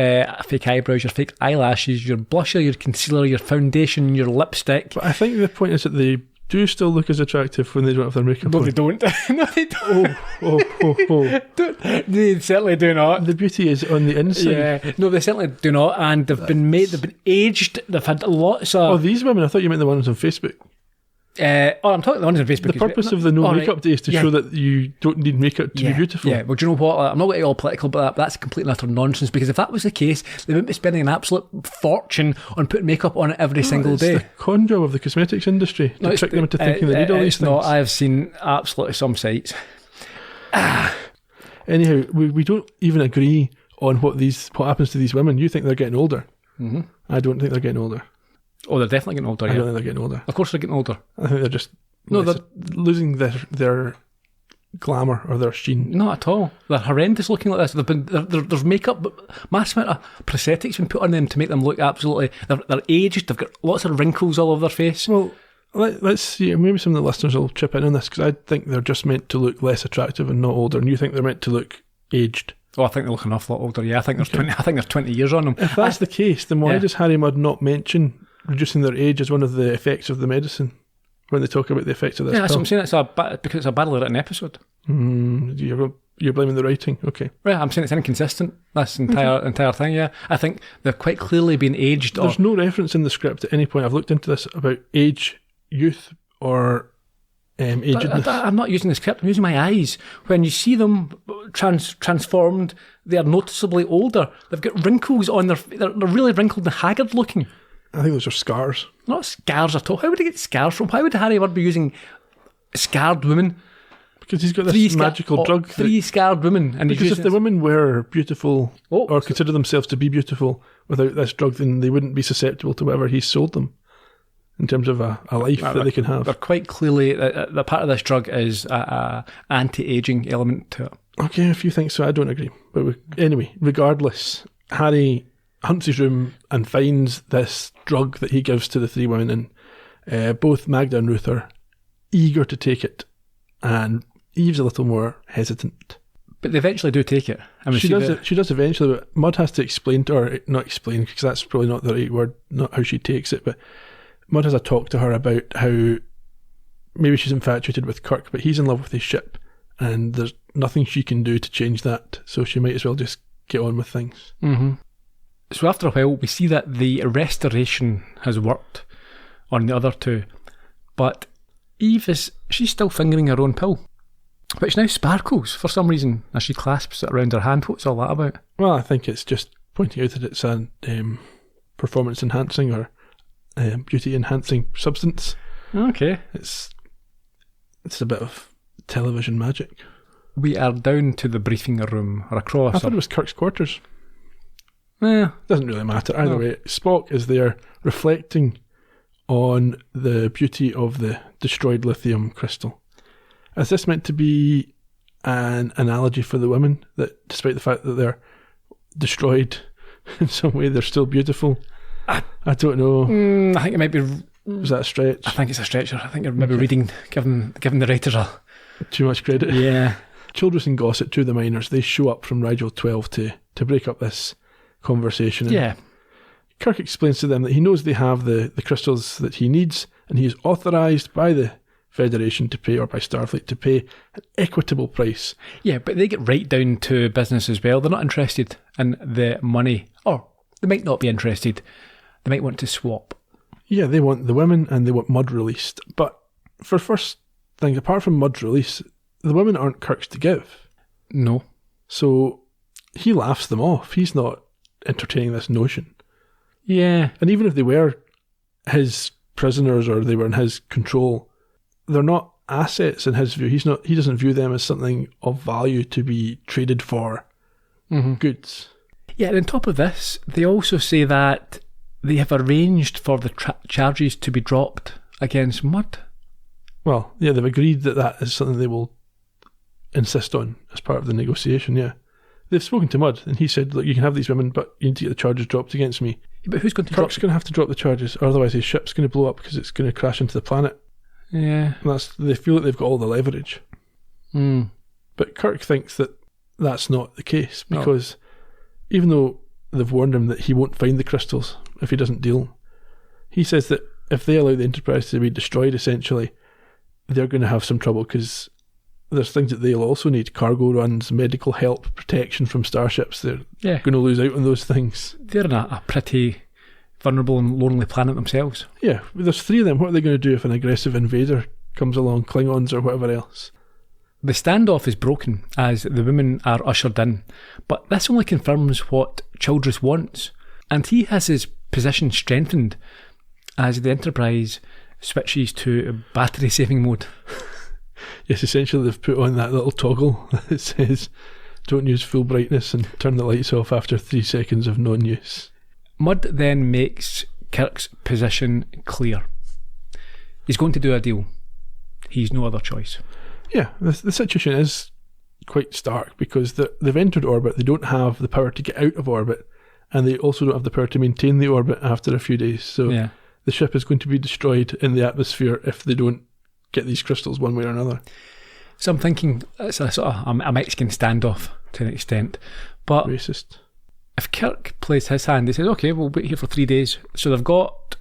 A: fake eyebrows, your fake eyelashes, your blusher, your concealer, your foundation, your lipstick.
B: But I think the point is that they do still look as attractive when they don't have their makeup
A: No,
B: on.
A: they don't. No, they don't.
B: Oh.
A: They certainly do not.
B: The beauty is on the inside.
A: Yeah, no, they certainly do not, and they've been aged. They've had lots of.
B: Oh, these women, I thought you meant the ones on Facebook.
A: I'm talking the ones on Facebook.
B: The purpose of the no makeup day is to
A: Yeah.
B: show that you don't need makeup to be beautiful.
A: Yeah, well, do you know what? I'm not going to get all political about that, but that's complete and utter nonsense, because if that was the case, they wouldn't be spending an absolute fortune on putting makeup on it every single
B: It's
A: day.
B: the con job of the cosmetics industry to trick them into thinking they need all these
A: It's not.
B: things.
A: I have seen absolutely some sites.
B: Anyhow, we don't even agree on what happens to these women. You think they're getting older. Mm-hmm. I don't think they're getting older.
A: Oh, they're definitely getting older,
B: I don't
A: yeah.
B: think they're getting older.
A: Of course they're getting older.
B: I think they're just losing their glamour or their sheen.
A: Not at all. They're horrendous looking like this. There's makeup, mass amount of prosthetics been put on them to make them look absolutely. They're aged. They've got lots of wrinkles all over their face.
B: Well, let's see. Maybe some of the listeners will chip in on this, because I think they're just meant to look less attractive and not older, and you think they're meant to look aged.
A: Oh, I think they look an awful lot older. Yeah, I think there's 20. I think there's 20 years on them.
B: If that's the case, then why
A: Yeah.
B: does Harry Mudd not mention reducing their age as one of the effects of the medicine when they talk about the effects of this
A: Yeah, that's
B: pill?
A: what I'm saying. Because it's a badly written episode.
B: You're blaming the writing, okay?
A: Right, I'm saying it's inconsistent. This entire thing. Yeah, I think they're quite clearly being aged.
B: There's no reference in the script at any point. I've looked into this about age, youth, or agedness.
A: I'm not using the script. I'm using my eyes. When you see them transformed, they are noticeably older. They've got wrinkles on their. They're really wrinkled and haggard looking.
B: I think those are scars.
A: Not scars at all. How would he get scars from? Why would Harry Mudd be using scarred women?
B: Because he's got this magical drug.
A: Three scarred women. And
B: Because if the women were beautiful or
A: so-
B: consider themselves to be beautiful without this drug, then they wouldn't be susceptible to whatever he's sold them in terms of a life that they can
A: They're
B: have.
A: quite clearly, the part of this drug is a anti-aging element to it.
B: Okay, if you think so, I don't agree. But anyway, regardless, Harry hunts his room and finds this drug that he gives to the 3 women, and both Magda and Ruth are eager to take it, and Eve's a little more hesitant.
A: But they eventually do take it. I mean,
B: She does eventually, but Mudd has to explain to her, not explain, because that's probably not the right word, not how she takes it, but Mudd has a talk to her about how maybe she's infatuated with Kirk, but he's in love with his ship, and there's nothing she can do to change that, so she might as well just get on with things.
A: Mm-hmm. So after a while, we see that the restoration has worked on the other 2, but Eve she's still fingering her own pill, which now sparkles for some reason as she clasps it around her hand. What's all that about?
B: Well, I think it's just pointing out that it's a performance enhancing or beauty enhancing substance.
A: Okay.
B: It's a bit of television magic.
A: We are down to the briefing room, or across.
B: I thought it was Kirk's quarters.
A: Yeah.
B: Doesn't really matter. Either way, Spock is there reflecting on the beauty of the destroyed lithium crystal. Is this meant to be an analogy for the women, that despite the fact that they're destroyed in some way, they're still beautiful? I don't know.
A: I think it might be.
B: Was that a stretch?
A: I think it's a stretcher. I think you're maybe giving the writers a.
B: Too much credit.
A: Yeah.
B: Childress and Gossett, 2 of the miners, they show up from Rigel 12 to break up this conversation. And
A: Yeah.
B: Kirk explains to them that he knows they have the crystals that he needs, and he is authorised by the Federation to pay, or by Starfleet to pay, an equitable price.
A: Yeah, but they get right down to business as well. They're not interested in the money. Or they might not be interested. They might want to swap.
B: Yeah, they want the women and they want Mudd released. But for first things, apart from Mudd's release, the women aren't Kirk's to give.
A: No.
B: So he laughs them off. He's not entertaining this notion.
A: Yeah.
B: And even if they were his prisoners or they were in his control, they're not assets in his view. He doesn't view them as something of value to be traded for goods.
A: Yeah, and on top of this, they also say that they have arranged for the charges to be dropped against Mudd.
B: Well, yeah, they've agreed that is something they will insist on as part of the negotiation, yeah. They've spoken to Mudd, and he said, look, you can have these women, but you need to get the charges dropped against me.
A: Yeah, but who's going to
B: Kirk's going to have to drop the charges, or otherwise his ship's going to blow up because it's going to crash into the planet.
A: Yeah.
B: And they feel like they've got all the leverage. But Kirk thinks that that's not the case, because even though they've warned him that he won't find the crystals if he doesn't deal, he says that if they allow the Enterprise to be destroyed, essentially, they're going to have some trouble, because there's things that they'll also need: cargo runs, medical help, protection from starships. They're going to lose out on those things.
A: They're in a pretty vulnerable and lonely planet themselves.
B: Yeah, there's 3 of them. What are they going to do if an aggressive invader comes along, Klingons or whatever else?
A: The standoff is broken as the women are ushered in, but this only confirms what Childress wants, and he has his position strengthened as the Enterprise switches to battery saving mode.
B: Yes, essentially they've put on that little toggle that says don't use full brightness and turn the lights off after 3 seconds of non-use.
A: Mudd then makes Kirk's position clear. He's going to do a deal. He's no other choice.
B: Yeah, the situation is quite stark, because they've entered orbit, they don't have the power to get out of orbit, and they also don't have the power to maintain the orbit after a few days. So the ship is going to be destroyed in the atmosphere if they don't get these crystals one way or another.
A: So I'm thinking it's a sort of a Mexican standoff to an extent. But
B: racist.
A: If Kirk plays his hand, he says, okay, we'll wait here for 3 days. So they've got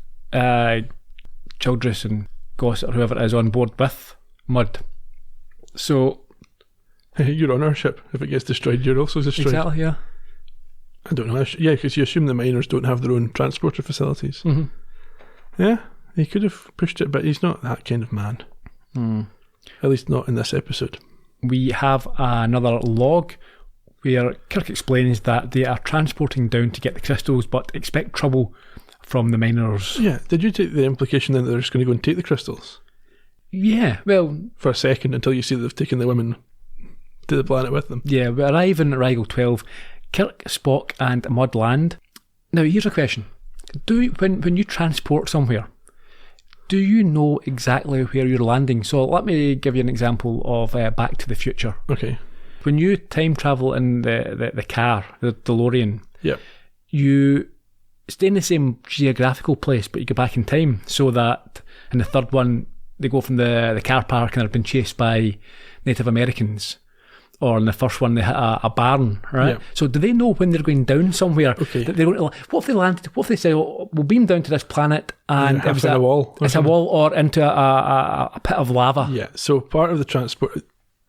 A: Childress and Gossett or whoever it is on board with Mudd. So
B: you're on our ship. If it gets destroyed, you're also destroyed.
A: Exactly, yeah.
B: I don't know. Yeah, because you assume the miners don't have their own transporter facilities. Yeah, he could have pushed it, but he's not that kind of man. At least not in this episode.
A: We have another log where Kirk explains that they are transporting down to get the crystals, but expect trouble from the miners.
B: Yeah, did you take the implication then that they're just going to go and take the crystals?
A: Yeah, well...
B: For a second, until you see they've taken the women to the planet with them.
A: Yeah, we arrive in Rigel 12. Kirk, Spock and Mudd land. Now, here's a question. When you transport somewhere, do you know exactly where you're landing? So let me give you an example of Back to the Future.
B: Okay.
A: When you time travel in the car, the DeLorean, you stay in the same geographical place, but you go back in time, so that in the third one, they go from the car park and they've been chased by Native Americans. Or in the first one, they hit a barn, right? Yeah. So do they know when they're going down somewhere?
B: Okay.
A: That they're going to, what if they landed? What if they say, oh, we'll beam down to this planet and
B: it's a wall?
A: It's a wall or into a pit of lava.
B: Yeah. So part of the transport,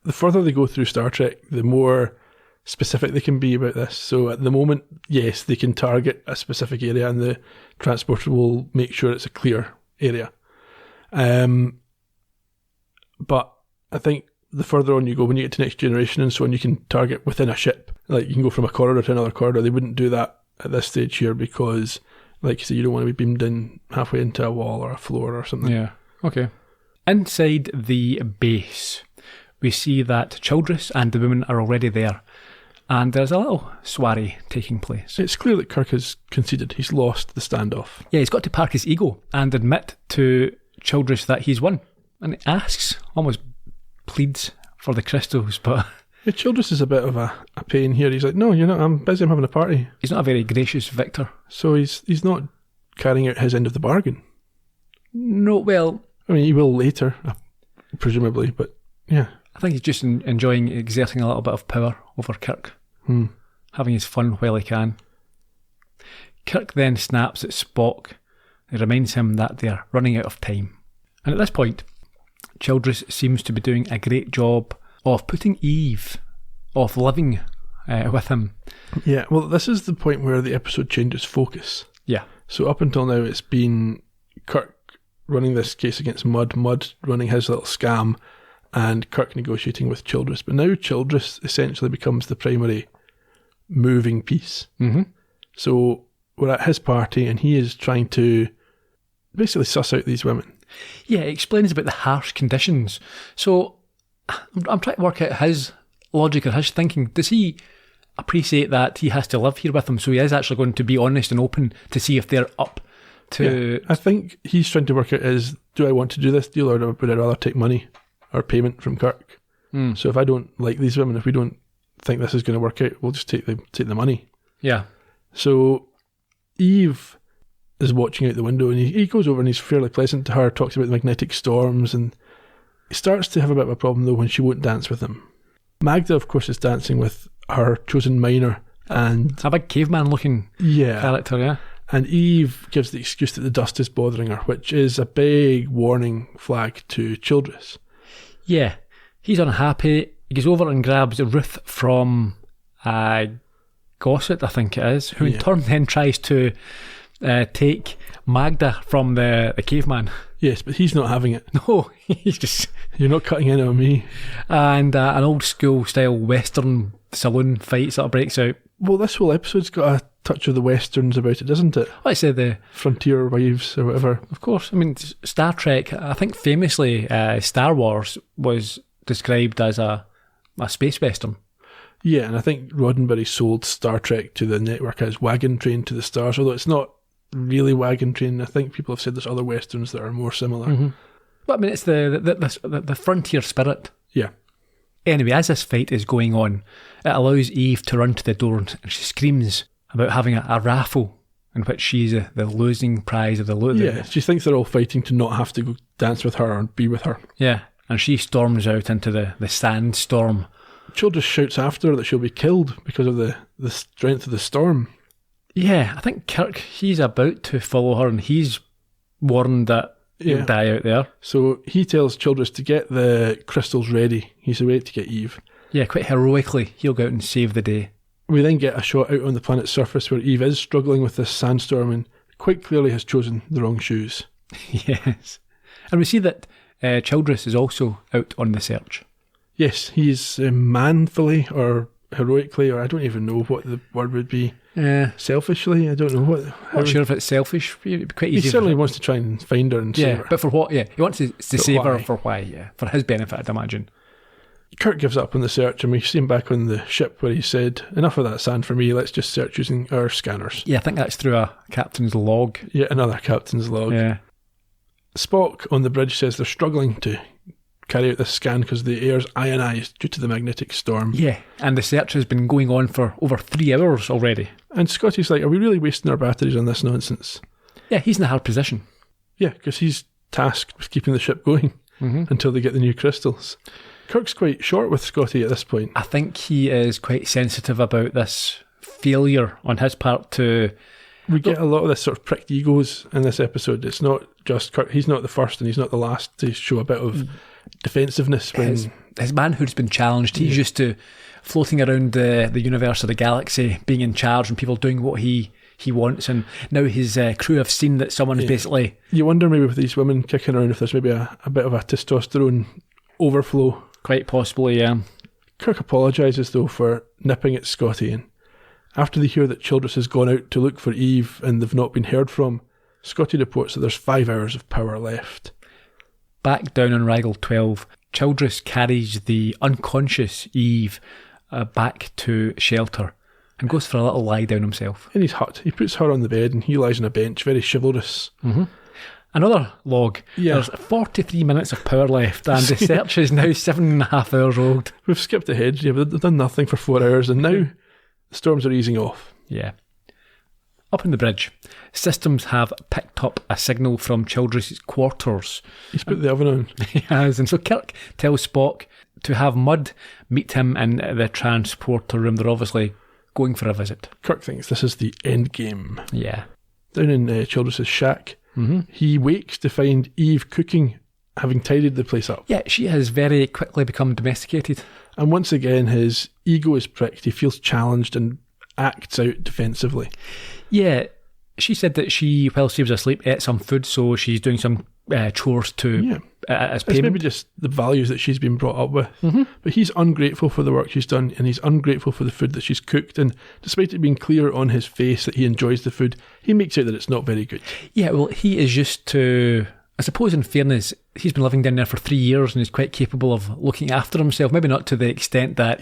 B: the further they go through Star Trek, the more specific they can be about this. So at the moment, yes, they can target a specific area, and the transporter will make sure it's a clear area. But I think the further on you go, when you get to Next Generation and so on, you can target within a ship. Like, you can go from a corridor to another corridor. They wouldn't do that at this stage here because, like you say, you don't want to be beamed in halfway into a wall or a floor or something.
A: Yeah, okay. Inside the base, we see that Childress and the women are already there, and there's a little soiree taking place.
B: It's clear that Kirk has conceded. He's lost the standoff.
A: Yeah, he's got to park his ego and admit to Childress that he's won. And he asks, almost pleads for the crystals, but...
B: Yeah, Childress is a bit of a pain here. He's like, no, you're not. I'm busy. I'm having a party.
A: He's not a very gracious victor.
B: So he's not carrying out his end of the bargain.
A: No, well...
B: I mean, he will later, presumably, but yeah.
A: I think he's just enjoying exerting a little bit of power over Kirk. Having his fun while he can. Kirk then snaps at Spock. It reminds him that they're running out of time. And at this point, Childress seems to be doing a great job of putting Eve off living with him.
B: Yeah, well, this is the point where the episode changes focus.
A: Yeah.
B: So up until now, it's been Kirk running this case against Mudd running his little scam, and Kirk negotiating with Childress. But now Childress essentially becomes the primary moving piece.
A: Mm-hmm.
B: So we're at his party and he is trying to basically suss out these women.
A: Yeah, it explains about the harsh conditions. So I'm trying to work out his logic or his thinking. Does he appreciate that he has to live here with them, so he is actually going to be honest and open to see if they're up to...
B: Yeah, I think he's trying to work out is, do I want to do this deal or would I rather take money or payment from Kirk? So if I don't like these women, if we don't think this is going to work out, we'll just take the money.
A: Yeah.
B: So Eve is watching out the window and he goes over and he's fairly pleasant to her, talks about the magnetic storms, and he starts to have a bit of a problem though when she won't dance with him. Magda, of course, is dancing with her chosen minor and...
A: A big caveman looking character, yeah.
B: And Eve gives the excuse that the dust is bothering her, which is a big warning flag to Childress.
A: Yeah. He's unhappy. He goes over and grabs Ruth from Gossett, I think it is, who in turn then tries to take Magda from the caveman.
B: Yes, but he's not having it.
A: No, he's just...
B: You're not cutting in on me.
A: And an old school style Western saloon fight sort of breaks out.
B: Well, this whole episode's got a touch of the Westerns about it, doesn't it?
A: I say the
B: Frontier Wives or whatever.
A: Of course. I mean, Star Trek, I think famously Star Wars was described as a space Western.
B: Yeah, and I think Roddenberry sold Star Trek to the network as Wagon Train to the Stars, although it's not really Wagon Train. I think people have said there's other Westerns that are more similar.
A: Mm-hmm. But I mean, it's the frontier spirit.
B: Yeah.
A: Anyway, as this fight is going on, it allows Eve to run to the door and she screams about having a raffle in which she's the losing prize of the loot.
B: Yeah, she thinks they're all fighting to not have to go dance with her or be with her.
A: Yeah, and she storms out into the sandstorm.
B: Childress shouts after her that she'll be killed because of the strength of the storm.
A: Yeah, I think Kirk, he's about to follow her and he's warned that he'll die out there.
B: So he tells Childress to get the crystals ready. He's ready to get Eve.
A: Yeah, quite heroically, he'll go out and save the day.
B: We then get a shot out on the planet's surface where Eve is struggling with this sandstorm and quite clearly has chosen the wrong shoes.
A: Yes. And we see that Childress is also out on the search.
B: Yes, he's manfully or heroically, or I don't even know what the word would be. Selfishly, I don't know what.
A: Not sure if it's selfish. It'd be quite easy.
B: He certainly wants to try and find her and save her.
A: But for what? Yeah, he wants to save
B: why?
A: her for why? Yeah, for his benefit, I'd imagine.
B: Kirk gives up on the search, and we see him back on the ship where he said, "Enough of that sand for me. Let's just search using our scanners."
A: Yeah, I think that's through a captain's log.
B: Yet another captain's log.
A: Yeah.
B: Spock on the bridge says they're struggling to carry out this scan because the air's ionized due to the magnetic storm.
A: Yeah, and the search has been going on for over 3 hours already.
B: And Scotty's like, are we really wasting our batteries on this nonsense?
A: Yeah, he's in a hard position.
B: Yeah, because he's tasked with keeping the ship going until they get the new crystals. Kirk's quite short with Scotty at this point.
A: I think he is quite sensitive about this failure on his part to...
B: We get a lot of this sort of pricked egos in this episode. It's not just Kirk. He's not the first and he's not the last to show a bit of defensiveness. When
A: his manhood's been challenged. He's used to floating around the universe or the galaxy, being in charge and people doing what he wants, and now his crew have seen that someone's basically...
B: You wonder maybe with these women kicking around if there's maybe a bit of a testosterone overflow.
A: Quite possibly, yeah.
B: Kirk apologises though for nipping at Scotty, and after they hear that Childress has gone out to look for Eve and they've not been heard from, Scotty reports that there's 5 hours of power left.
A: Back down on Rigel 12, Childress carries the unconscious Eve back to shelter and goes for a little lie down himself.
B: In his hut, he puts her on the bed and he lies on a bench, very chivalrous.
A: Mm-hmm. Another log. Yeah. There's 43 minutes of power left and the search is now 7.5 hours old.
B: We've skipped ahead. Yeah, they've done nothing for 4 hours and now the storms are easing off.
A: Yeah. Up on the bridge, systems have picked up a signal from Childress' quarters.
B: He's put the oven on.
A: He has, and so Kirk tells Spock to have Mudd meet him in the transporter room. They're obviously going for a visit.
B: Kirk thinks this is the end game.
A: Yeah.
B: Down in Childress' shack, he wakes to find Eve cooking, having tidied the place up.
A: Yeah, she has very quickly become domesticated.
B: And once again, his ego is pricked. He feels challenged and acts out defensively.
A: Yeah, she said that she, while she was asleep, ate some food, so she's doing some chores to as
B: It's
A: payment.
B: maybe just the values that she's been brought up with. But he's ungrateful for the work she's done, and he's ungrateful for the food that she's cooked. And despite it being clear on his face that he enjoys the food, he makes out that it's not very good.
A: Yeah, well, he is used to. I suppose, in fairness, he's been living down there for 3 years and he's quite capable of looking after himself. Maybe not to the extent that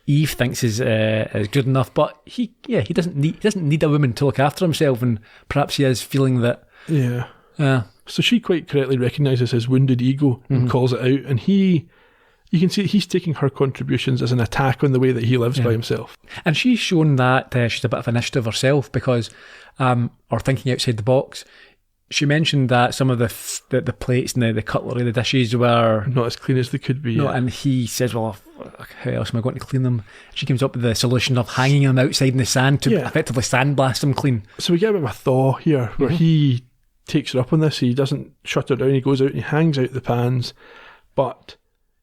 A: Eve thinks is good enough, but he doesn't need a woman to look after himself, and perhaps he is feeling that.
B: Yeah. So she quite correctly recognises his wounded ego and calls it out, and you can see he's taking her contributions as an attack on the way that he lives by himself.
A: And she's shown that she's a bit of initiative herself because, or thinking outside the box. She mentioned that some of the plates and the cutlery, the dishes were
B: not as clean as they could be.
A: No, and he says, well, how else am I going to clean them? She comes up with the solution of hanging them outside in the sand to effectively sandblast them clean.
B: So we get a bit of a thaw here where he takes her up on this. He doesn't shut her down. He goes out and he hangs out the pans. But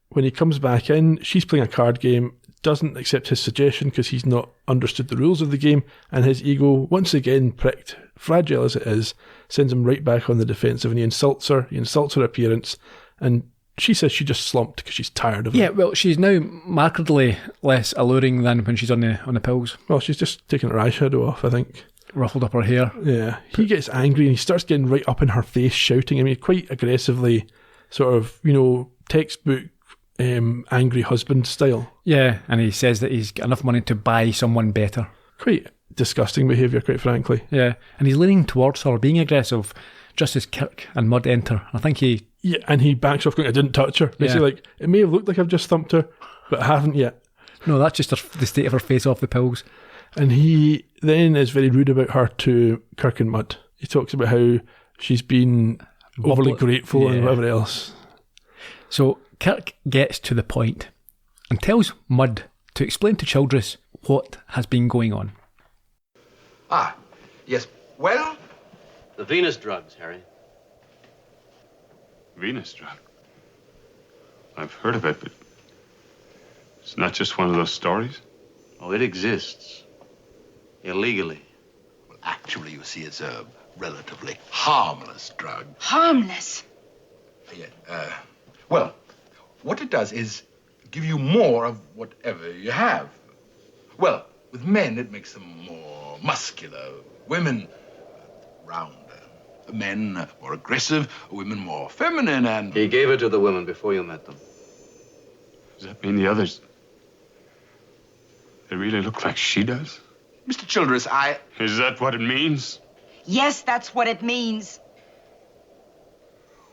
B: when he comes back in, she's playing a card game, doesn't accept his suggestion because he's not understood the rules of the game, and his ego, once again pricked, fragile as it is, sends him right back on the defensive, and he insults her appearance, and she says she just slumped because she's tired of it.
A: Yeah, well, she's now markedly less alluring than when she's on the pills.
B: Well, she's just taken her eyeshadow off, I think.
A: Ruffled up her hair.
B: Yeah. He gets angry and he starts getting right up in her face, shouting. I mean, quite aggressively, sort of, textbook angry husband style.
A: Yeah, and he says that he's got enough money to buy someone better.
B: Quite disgusting behaviour, quite frankly.
A: Yeah, and he's leaning towards her, being aggressive, just as Kirk and Mudd enter. I think he...
B: Yeah, and he backs off going, I didn't touch her. Basically, like, it may have looked like I've just thumped her, but I haven't yet.
A: No, that's just the state of her face off the pills.
B: And he then is very rude about her to Kirk and Mudd. He talks about how she's been overly grateful and whatever else.
A: So Kirk gets to the point and tells Mudd to explain to Childress what has been going on.
E: Ah, yes. Well?
F: The Venus drugs, Harry.
G: Venus drug? I've heard of it, but it's not just one of those stories?
F: Oh, it exists. Illegally.
E: Well, actually, you see, it's a relatively harmless drug.
H: Harmless?
E: Yeah, well, what it does is give you more of whatever you have. Well, with men, it makes them more muscular. Women, rounder. Men, more aggressive. Women, more feminine, and...
F: He gave it to the women before you met them.
G: Does that mean the others... they really look like she does?
E: Mr. Childress,
G: Is that what it means?
H: Yes, that's what it means.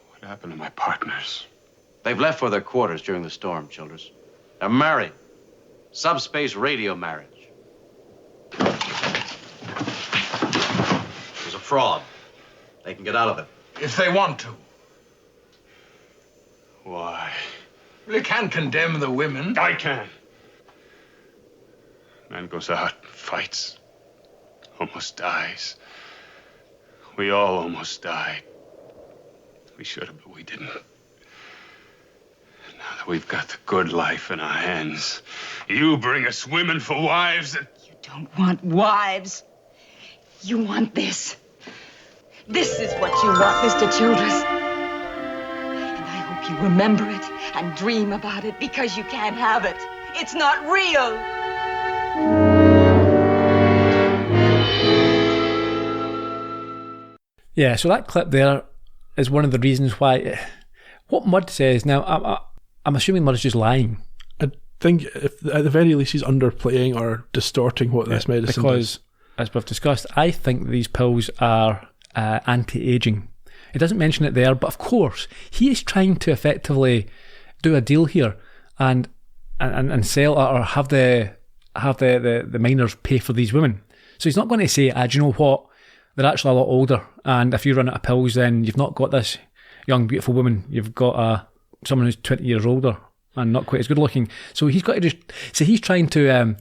G: What happened to my partners?
F: They've left for their quarters during the storm, Childress. They're married. Subspace radio marriage. It was a fraud. They can get out of it.
E: if they want to.
G: Why?
E: Well, you can't condemn the women.
G: I can. Man goes out, fights, almost dies. We all almost died. We should have, but we didn't. Now that we've got the good life in our hands, you bring us women for wives and...
H: You don't want wives. You want this. This is what you want, Mr. Childress. And I hope you remember it and dream about it, because you can't have it. It's not real.
A: Yeah, so that clip there is one of the reasons why... What Mudd says... Now, I'm assuming Mudd is just lying.
B: I think if, at the very least he's underplaying or distorting what this medicine
A: because,
B: does.
A: As we've discussed, I think these pills are anti-aging. It doesn't mention it there, but of course, he is trying to effectively do a deal here and sell or have the minors pay for these women. So he's not going to say, do you know what? They're actually a lot older, and if you run out of pills, then you've not got this young, beautiful woman. You've got someone who's 20 years older and not quite as good looking. So he's got to just... So he's trying to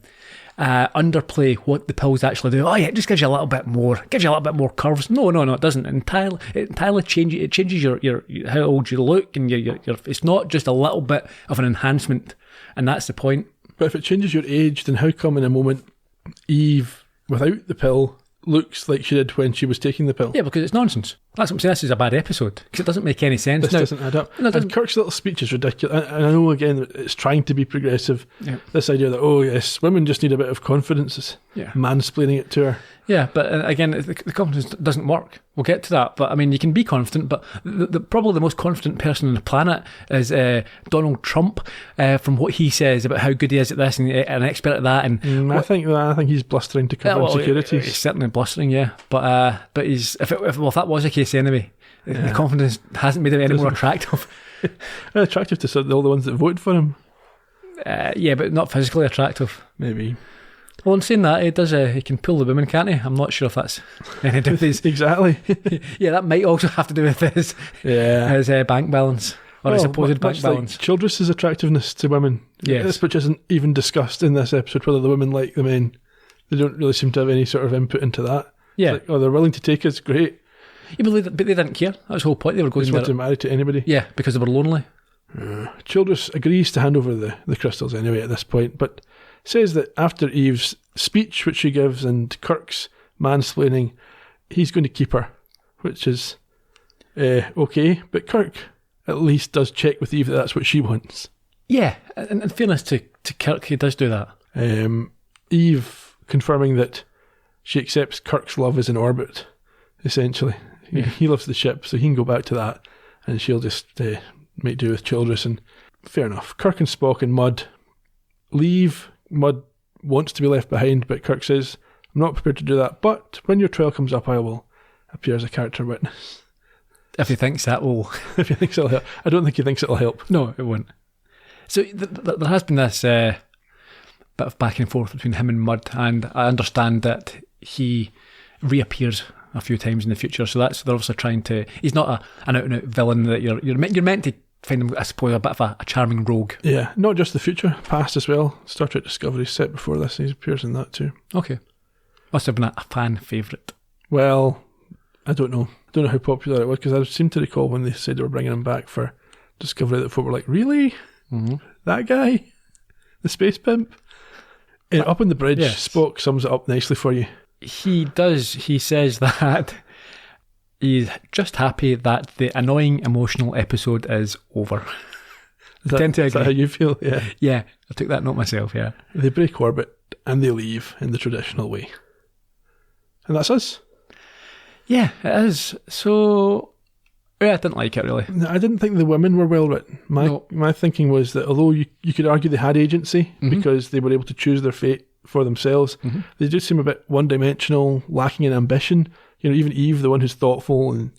A: underplay what the pills actually do. Oh yeah, it just gives you a little bit more. It gives you a little bit more curves. No, it doesn't. It entirely changes. It changes your how old you look, and your. It's not just a little bit of an enhancement, and that's the point.
B: But if it changes your age, then how come in a moment Eve, without the pill, looks like she did when she was taking the pill?
A: Yeah, because it's nonsense. That's what I'm saying. This is a bad episode because it doesn't make any sense.
B: This
A: now,
B: doesn't add up.
A: No, it doesn't.
B: And Kirk's little speech is ridiculous. And I know, again, that it's trying to be progressive.
A: Yeah.
B: This idea that, oh, yes, women just need a bit of confidence. Is
A: Yeah.
B: mansplaining it to her.
A: Yeah, but again, the confidence doesn't work. We'll get to that. But I mean, you can be confident, but probably the most confident person on the planet is Donald Trump, from what he says about how good he is at this and an expert at that. And
B: I think he's blustering to cover insecurities.
A: He's certainly blustering, yeah. But he's if that was the case anyway, the confidence hasn't made him any more attractive.
B: Attractive to all the ones that voted for him.
A: Yeah, but not physically attractive.
B: Maybe.
A: Well, in saying that, he can pull the women, can't he? I'm not sure if that's anything to do with his...
B: Exactly.
A: Yeah, that might also have to do with his bank balance, or his supposed bank balance.
B: Like Childress's attractiveness to women.
A: Yes.
B: This which isn't even discussed in this episode, whether the women like the men. They don't really seem to have any sort of input into that.
A: Yeah.
B: It's like, they're willing to take us, great.
A: Yeah, but they didn't care. That was the whole point. They were
B: They
A: going
B: just want to marry to anybody.
A: Yeah, because they were lonely.
B: Childress agrees to hand over the crystals anyway at this point, but says that after Eve's speech, which she gives, and Kirk's mansplaining, he's going to keep her, which is okay. But Kirk at least does check with Eve that that's what she wants.
A: Yeah, and in fairness to Kirk, he does do that.
B: Eve confirming that she accepts Kirk's love is in orbit, essentially.
A: Yeah.
B: He loves the ship, so he can go back to that, and she'll just make do with Childress. And fair enough. Kirk and Spock and Mudd leave. Mudd wants to be left behind, but Kirk says, I'm not prepared to do that, but when your trial comes up, I will appear as a character witness.
A: If he thinks that will...
B: If he thinks it'll help. I don't think he thinks it'll help.
A: No, it won't. So there has been this bit of back and forth between him and Mudd, and I understand that he reappears a few times in the future, so they're obviously trying to... He's not an out-and-out villain that you're meant to find him, I suppose, a bit of a charming rogue.
B: Yeah, not just the future, past as well. Star Trek Discovery set before this, he appears in that too.
A: Okay. Must have been a fan favourite.
B: Well, I don't know. I don't know how popular it was, because I seem to recall when they said they were bringing him back for Discovery that folk were like, really? Mm-hmm. That guy? The space pimp? Up on the bridge, yes. Spock sums it up nicely for you.
A: He does. He says that he's just happy that the annoying emotional episode is over.
B: Is that how you feel? Yeah.
A: Yeah, I took that note myself, yeah.
B: They break orbit and they leave in the traditional way. And that's us.
A: Yeah, it is. So, yeah, I didn't like it, really.
B: I didn't think the women were well written. My thinking was that although you could argue they had agency, mm-hmm. because they were able to choose their fate for themselves, mm-hmm. they do seem a bit one-dimensional, lacking in ambition. You know, even Eve, the one who's thoughtful and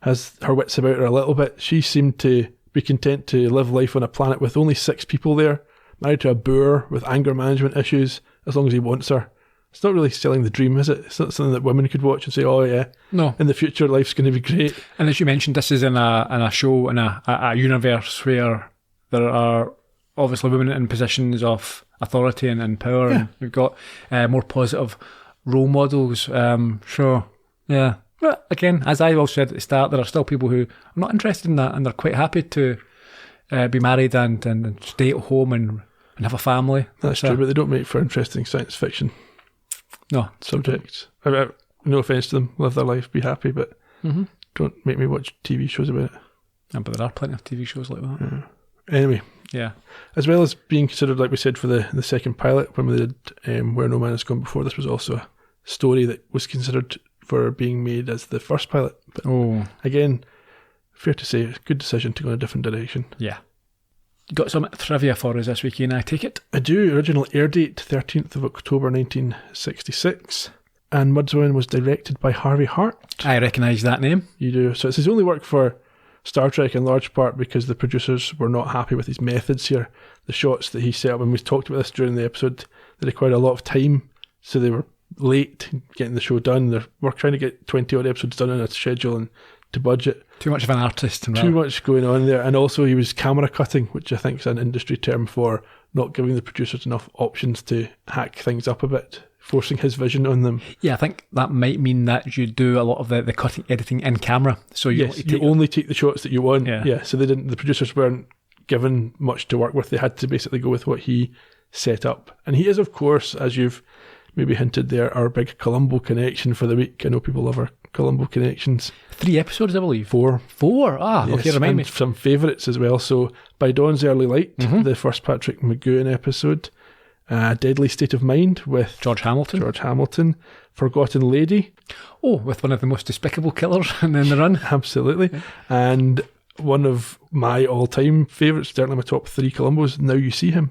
B: has her wits about her a little bit, she seemed to be content to live life on a planet with only 6 people there, married to a boor with anger management issues, as long as he wants her. It's not really selling the dream, is it? It's not something that women could watch and say, oh yeah,
A: no,
B: in the future life's going to be great.
A: And as you mentioned, this is in a show, in a universe where there are obviously women in positions of authority and power, and we've got more positive role models. Sure, yeah. But again, as I also said at the start, there are still people who are not interested in that, and they're quite happy to be married and stay at home and have a family.
B: That's true, but they don't make for interesting science fiction.
A: No
B: subjects. No offence to them, live their life, be happy, but mm-hmm. don't make me watch TV shows about it.
A: Yeah, but there are plenty of TV shows like that.
B: Yeah. Anyway,
A: yeah.
B: As well as being considered, like we said, for the second pilot, when we did Where No Man Has Gone Before, this was also a story that was considered for being made as the first pilot. But again, fair to say, good decision to go in a different direction.
A: Yeah. You got some trivia for us this week, Ian, I take it?
B: I do. Original air date, 13th of October 1966. And Mudd's Women was directed by Harvey Hart.
A: I recognise that name. You do.
B: So it's his only work for Star Trek in large part because the producers were not happy with his methods here. The shots that he set up, and we talked about this during the episode, they required a lot of time. So they were late getting the show done. They were trying to get 20-odd episodes done on a schedule and to budget.
A: Too much of an artist.
B: Too much going on there. And also he was camera cutting, which I think is an industry term for not giving the producers enough options to hack things up a bit, forcing his vision on them.
A: Yeah, I think that might mean that you do a lot of the cutting, editing in camera. So
B: you only take the shots that you want. Yeah. So the producers weren't given much to work with. They had to basically go with what he set up. And he is, of course, as you've maybe hinted there, our big Columbo connection for the week. I know people love our Columbo connections.
A: 3 episodes, I believe.
B: 4.
A: 4? Ah,
B: Yes,
A: okay, remind
B: and
A: me.
B: some favourites as well. So, By Dawn's Early Light, the first Patrick McGowan episode. Deadly State of Mind with
A: George Hamilton.
B: Forgotten Lady.
A: Oh, with one of the most despicable killers in the run.
B: Absolutely. And one of my all-time favourites, certainly my top 3 Columbos, Now You See Him.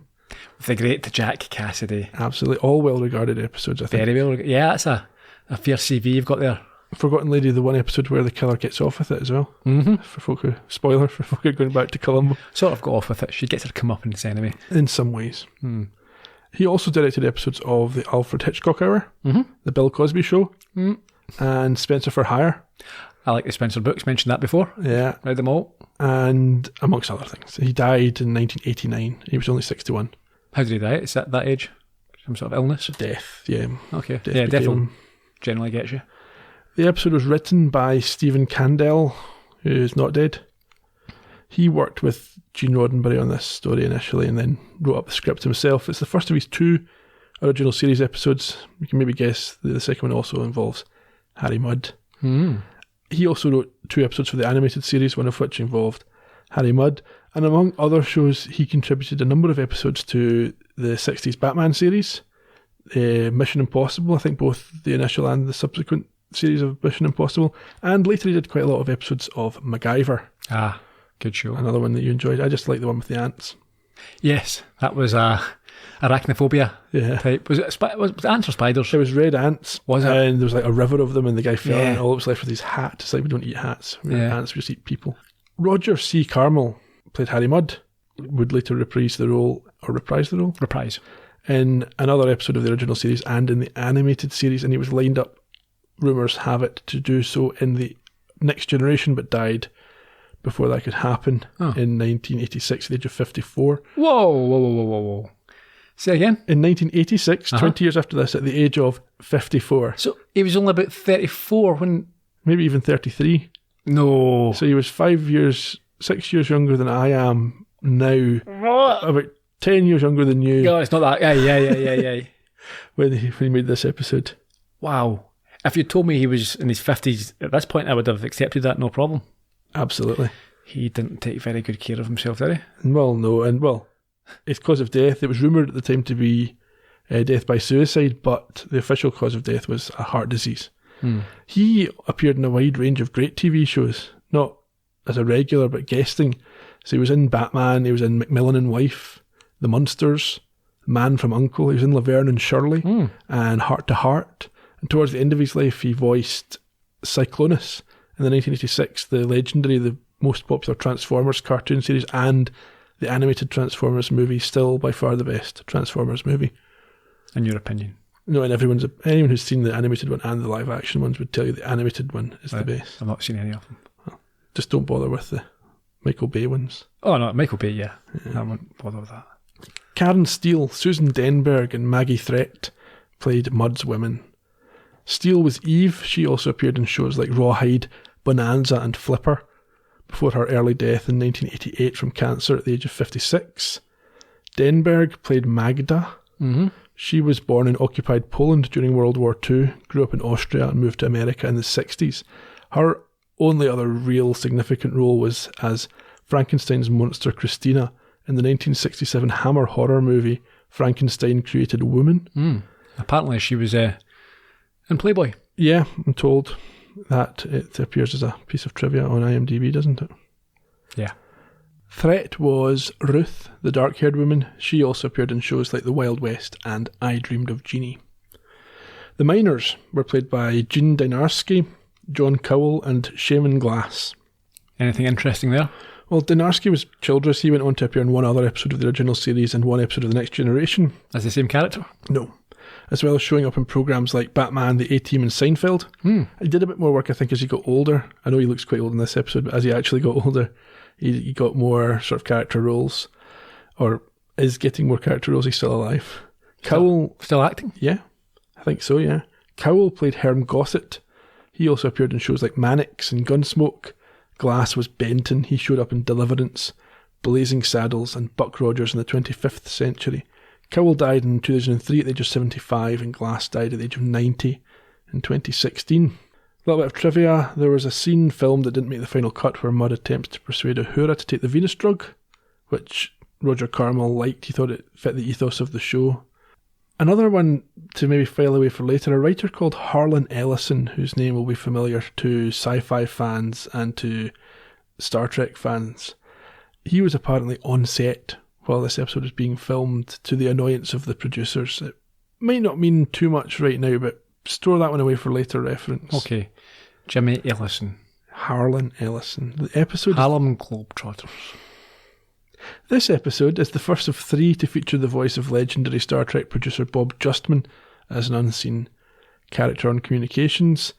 A: With the great Jack Cassidy.
B: Absolutely. All well-regarded episodes, I think.
A: Very well. Yeah, that's a fair CV you've got there.
B: Forgotten Lady, the one episode where the killer gets off with it as well. Mm-hmm. For folk who, spoiler, for folk who are going back to Columbo.
A: Sort of got off with it. She gets her comeuppance anyway.
B: In some ways. He also directed episodes of the Alfred Hitchcock Hour, the Bill Cosby Show, and Spencer for Hire.
A: I like the Spencer books, mentioned that before.
B: Yeah.
A: Read them all.
B: And amongst other things. He died in 1989. He was only 61.
A: How did he die? Is that age? Some sort of illness?
B: Death, yeah.
A: Okay.
B: Death
A: yeah,
B: became
A: definitely.
B: him.
A: Generally gets you.
B: The episode was written by Stephen Candell, who is not dead. He worked with Gene Roddenberry on this story initially and then wrote up the script himself. It's the first of his 2 original series episodes. You can maybe guess the second one also involves Harry Mudd. He also wrote 2 episodes for the animated series, one of which involved Harry Mudd. And among other shows, he contributed a number of episodes to the 60s Batman series, Mission Impossible, I think both the initial and the subsequent series of Mission Impossible. And later he did quite a lot of episodes of MacGyver.
A: Ah, good show.
B: Another one that you enjoyed. I just like the one with the ants.
A: Yes, that was arachnophobia type. Was it ants or spiders?
B: It was red ants.
A: Was it?
B: And there was like a river of them and the guy fell
A: Yeah.
B: and all that was left with his hat. It's like we don't eat hats.
A: Yeah.
B: Ants, we just eat people. Roger C. Carmel played Harry Mudd, would later reprise the role in another episode of the original series and in the animated series, and he was lined up, rumours have it, to do so in the Next Generation, but died before that could happen in 1986 at the age of 54.
A: Whoa. Say again?
B: In 1986, 20 years after this, at the age of 54.
A: So he was only about 34 when...
B: Maybe even 33.
A: No.
B: So he was 6 years younger than I am now.
A: What?
B: About 10 years younger than you.
A: No, it's not that. Yeah.
B: when he made this episode.
A: Wow. If you told me he was in his 50s at this point, I would have accepted that, no problem.
B: Absolutely.
A: He didn't take very good care of himself, did he?
B: Well, no. And, well, it's cause of death. It was rumoured at the time to be death by suicide, but the official cause of death was a heart disease. He appeared in a wide range of great TV shows, not as a regular, but guesting. So he was in Batman, he was in Macmillan and Wife, The Munsters, Man from U.N.C.L.E., he was in Laverne and Shirley, and Heart to Heart. And towards the end of his life, he voiced Cyclonus in the 1986, the legendary, the most popular Transformers cartoon series, and the animated Transformers movie, still by far the best Transformers movie.
A: In your opinion?
B: No, and anyone who's seen the animated one and the live action ones would tell you the animated one is the best.
A: I've not seen any of them.
B: Just don't bother with the Michael Bay ones.
A: Oh, no, Michael Bay, yeah. I won't bother with that.
B: Karen Steele, Susan Denberg, and Maggie Threat played Mudd's women. Steele was Eve. She also appeared in shows like Rawhide, Bonanza, and Flipper before her early death in 1988 from cancer at the age of 56. Denberg played Magda. She was born in occupied Poland during World War II, grew up in Austria and moved to America in the 60s. Her only other real significant role was as Frankenstein's monster Christina in the 1967 Hammer horror movie Frankenstein Created Woman.
A: Apparently she was in Playboy.
B: Yeah, I'm told that it appears as a piece of trivia on IMDb, doesn't it?
A: Yeah.
B: Threat was Ruth, the dark-haired woman. She also appeared in shows like The Wild West and I Dreamed of Jeannie. The miners were played by Gene Dynarski, John Cowell, and Shaman Glass.
A: Anything interesting there?
B: Well, Dynarski was Childress. He went on to appear in one other episode of the original series and one episode of The Next Generation.
A: As the same character?
B: No. As well as showing up in programmes like Batman, The A-Team, and Seinfeld. He did a bit more work, I think, as he got older. I know he looks quite old in this episode, but as he actually got older, he got more sort of character roles, or is getting more character roles. He's still alive. Cowell...
A: Still acting?
B: Yeah, I think so, yeah. Cowell played Herm Gossett. He also appeared in shows like Mannix and Gunsmoke. Glass was Benton. He showed up in Deliverance, Blazing Saddles, and Buck Rogers in the 25th Century. Cowell died in 2003 at the age of 75, and Glass died at the age of 90 in 2016. little bit of trivia. There was a scene filmed that didn't make the final cut where Mudd attempts to persuade Uhura to take the Venus drug, which Roger Carmel liked. He thought it fit the ethos of the show. Another one to maybe file away for later, a writer called Harlan Ellison, whose name will be familiar to sci-fi fans and to Star Trek fans. He was apparently on set while this episode was being filmed, to the annoyance of the producers. It might not mean too much right now, but store that one away for later reference.
A: Okay. Jimmy Ellison.
B: Harlan Ellison. The episode...
A: Harlem Globetrotters.
B: This episode is the first of 3 to feature the voice of legendary Star Trek producer Bob Justman as an unseen character on communications.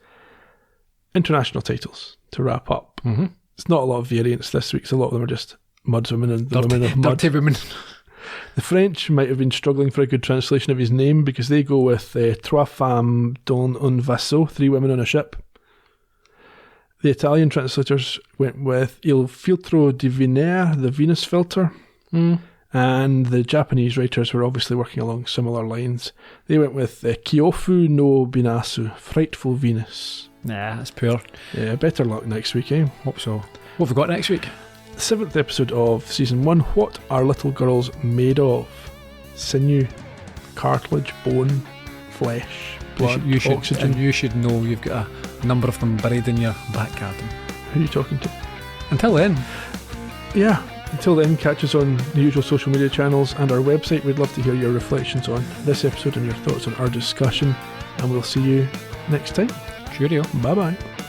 B: International titles, to wrap up.
A: Mm-hmm.
B: It's not a lot of variants this week, so a lot of them are just Mudd's women and the women of Mudd.
A: Dirty women.
B: The French might have been struggling for a good translation of his name because they go with Trois femmes dans un vaisseau, 3 women on a ship. The Italian translators went with Il filtro di Venere, the Venus filter. And the Japanese writers were obviously working along similar lines. They went with Kyofu no Binasu, Frightful Venus.
A: Nah, that's poor.
B: Yeah, better luck next week, eh?
A: Hope so. What have we got next week?
B: The 7th episode of Season 1, What Are Little Girls Made Of? Sinew, cartilage, bone, flesh, blood, oxygen.
A: And you should know you've got a number of them buried in your back garden.
B: Who are you talking to?
A: Until then.
B: Yeah, until then, catch us on the usual social media channels and our website. We'd love to hear your reflections on this episode and your thoughts on our discussion. And we'll see you next time.
A: Cheerio.
B: Bye-bye.